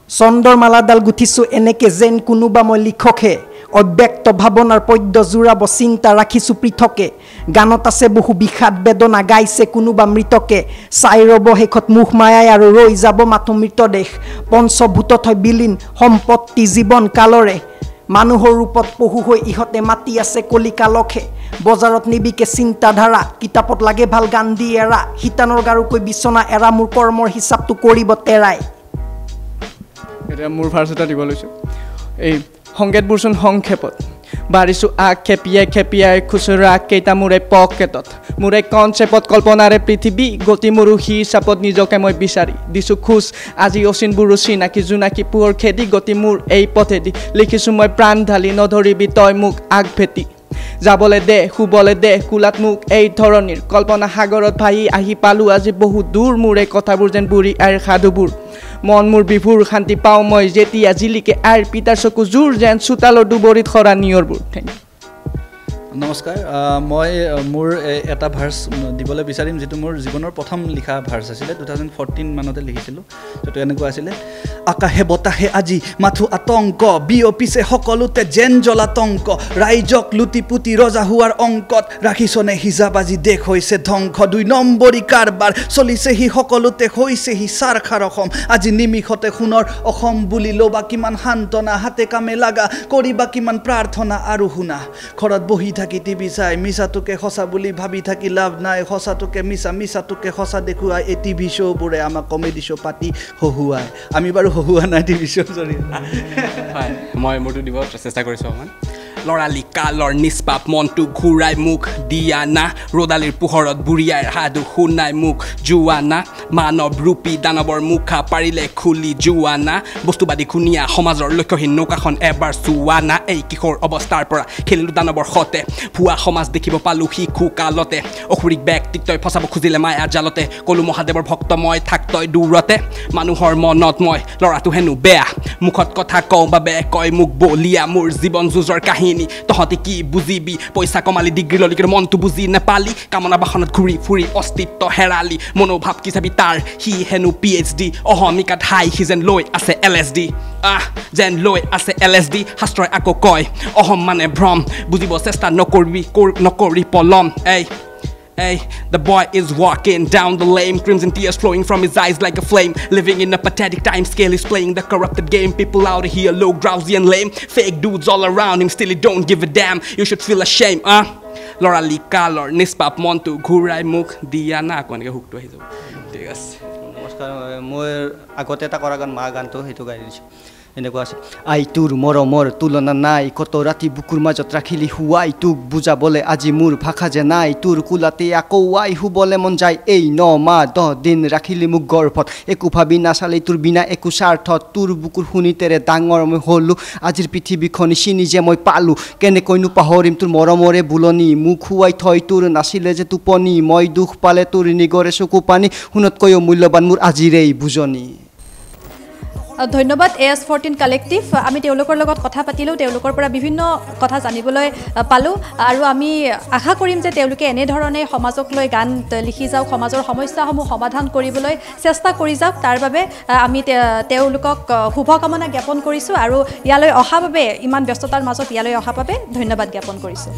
চন্দৰ মালাডাল গুঠিছোঁ এনেকৈ যেন কোনোবা মই লিখকে, অব্যক্ত ভাৱনাৰ পদ্য জোৰাব চিন্তা ৰাখিছোঁ পৃথকে, গানত আছে বহু বিষাদ বেদনা গাইছে কোনোবা মৃতকে, চাই ৰ'ব শেষত মুখ মায়াই আৰু ৰৈ যাব মাথো মৃতদেশ, পঞ্চভূতত হয় বিলীন সম্পত্তি জীৱন কালৰে, মানুহৰ ৰূপত পহু হৈ ইহঁতে মাতি আছে কলিকালকে, বজাৰত নিবিকে চিন্তাধাৰা, কিতাপত লাগে ভাল গান্ধী এৰা, শিতানৰ গাৰুকৈ বিচনা এৰা, মোৰ কৰ্মৰ হিচাপটো কৰিব তেৰাই। এতিয়া মোৰ ভাৰ্চ এটা দিব লৈছোঁ। এই সংকেতবোৰচোন সংক্ষেপত বাঢ়িছোঁ খেপিয়াই খুচুৰা কেইটা মোৰে পকেটত, মোৰে কনচেপ্টত কল্পনাৰে পৃথিৱী গতি মোৰো হিচাপত নিজকে মই বিচাৰি দিছোঁ খোজ, আজি অচিনবোৰো চিনাকি জোনাকী পোহৰ খেদি গতি মোৰ এই পথেদি, লিখিছোঁ মই প্ৰাণ ঢালি নধৰিবি তই মোক আগভেটি, যাবলৈ দে শুবলৈ দে কোলাত মোক এই ধৰণীৰ কল্পনা সাগৰত ভাহি আহি পালোঁ আজি বহুত দূৰ মোৰ এই কথাবোৰ যেন বুঢ়ী আইৰ সাধুবোৰ মন মোৰ বিভুৰ শান্তি পাওঁ মই যেতিয়া জিলিকে আইৰ পিতাৰ চকু জোৰ যেন চোতালৰ দুবৰিত সৰা নিয়ৰবোৰ থেংক ইউ নমস্কাৰ মই মোৰ এটা ভাৰ্চ দিবলৈ বিচাৰিম যিটো মোৰ জীৱনৰ প্ৰথম লিখা ভাৰ্চ আছিলে 2014 মানতে লিখিছিলোঁ যিটো এনেকুৱা আছিলে আকাশে বতাহে আজি মাথো আতংক বিয়পিছে সকলোতে যেন জলাতংক ৰাইজক লুটি পুতি ৰজা হোৱাৰ অংকত ৰাখিছনে হিজাব আজি দেশ হৈছে ধ্বংস 2 নম্বৰী কাৰবাৰ চলিছে সি সকলোতে হৈছে সি চাৰখাৰ অসম আজি নিমিষতে সোণৰ অসম বুলি ল'বা কিমান সান্তনা হাতে কামে লাগা কৰিবা কিমান প্ৰাৰ্থনা আৰু শুনা ঘৰত বহি থাকি টিভি চাই মিছাটোকে সঁচা বুলি ভাবি থাকি লাভ নাই সঁচাটোকে মিছা মিছাটোকে সঁচা দেখুৱাই এই টিভি শ্ব'বোৰে আমাক কমেডি শ্ব' পাতি হহুৱাই আমি বাৰু হহুৱা নাই টিভি শ্ব' জৰিয়তে হয় মই মোৰটো দিব চেষ্টা কৰিছোঁ অকণমান লৰালি কালৰ নিষ্পাপ মনটো ঘূৰাই মুখ দিয়া না ৰদালিৰ পোহৰত বুঢ়িয়াৰ সাধু শুনাই মুখ যোৱা না মানৱ ৰূপী দানৱৰ মুখা পাৰিলে খুলি যোৱা না বস্তুবাদী খুনীয়া সমাজৰ লক্ষ্যহীন নৌকাখন এবাৰ চোৱা না এই কিশোৰ অৱস্থাৰ পৰা খেলিলোঁ দানৱৰ সতে ভুৱা সমাজ দেখিব পালোঁ শিশু কালতে অসুৰিক ব্যক্তিত্বই ফচাব খুজিলে মায়াৰ জালতে কলো মহাদেৱৰ ভক্ত মই থাক তই দূৰতে মানুহৰ মনত মই ল'ৰাটো হেনো বেয়া মুখত কথা কওঁ বাবে কয় মোক বলিয়া মোৰ জীৱন যুঁজৰ কাহিনী তহঁতি কি বুজিবি পইচা কমালি ডিগ্ৰী ললি কিন্তু মনটো বুজি নেপালি কামনা বাসনত ঘূৰি ফুৰি অস্তিত্ব হেৰালি মনোভাৱ কি চাবি তাৰ সি হেনো PhD অহমিকাত হাই সি যেন লৈ আছে LSD যেন লৈ আছে LSD শাস্ত্ৰই আকৌ কয় অহম মানে ভ্ৰম বুজিব চেষ্টা নকৰি পলম Hey, the boy is walking down the lane, crimson tears flowing from his eyes like a flame. Living in a pathetic time scale, he's playing the corrupted game. People out here low, drowsy and lame. Fake dudes all around him, still he don't give a damn. You should feel ashamed, লৰালি কালৰ নিষ্পাপ মনটো ঘূৰাই মুখ দিয়া না আকৌ এনেকৈ হুকটো আহি যাব ঠিক আছে নমস্কাৰ মই আগতে এটা কৰা গান মা গানটো সেইটো গাই দিছোঁ এনেকুৱা আছে আই তোৰ মৰমৰ তুলনা নাই কত ৰাতি বুকুৰ মাজত ৰাখিলি হুৱাই তোক বুজাবলৈ আজি মোৰ ভাষা যে নাই তোৰ কোলাতে আকৌ আই শুবলৈ মন যায় এই 9 মাহ 10 দিন ৰাখিলি মোক গৰ্ভত একো ভাবি নাচালি তোৰ বিনা একো স্বাৰ্থত তোৰ বুকুৰ শুনিতেৰে ডাঙৰ মই হ'লোঁ আজিৰ পৃথিৱীখন চিনি যে মই পালোঁ কেনেকৈনো পাহৰিম তোৰ মৰমৰে বুলনি মোক শুৱাই থৈ তোৰ নাছিলে যে টোপনি মই দুখ পালে তোৰ নিগৰে চকু পানী শুনতকৈও মূল্যৱান মোৰ আজিৰেই বুজনি ধন্যবাদ AS14 কালেক্টিভ আমি তেওঁলোকৰ লগত কথা পাতিলোঁ তেওঁলোকৰ পৰা বিভিন্ন কথা জানিবলৈ পালোঁ আৰু আমি আশা কৰিম যে তেওঁলোকে এনেধৰণে সমাজক লৈ গান লিখি যাওক সমাজৰ সমস্যাসমূহ সমাধান কৰিবলৈ চেষ্টা কৰি যাওক তাৰ বাবে আমি তেওঁলোকক শুভকামনা জ্ঞাপন কৰিছোঁ আৰু ইয়ালৈ অহা বাবে ইমান ব্যস্ততাৰ মাজত ইয়ালৈ অহা বাবে ধন্যবাদ জ্ঞাপন কৰিছোঁ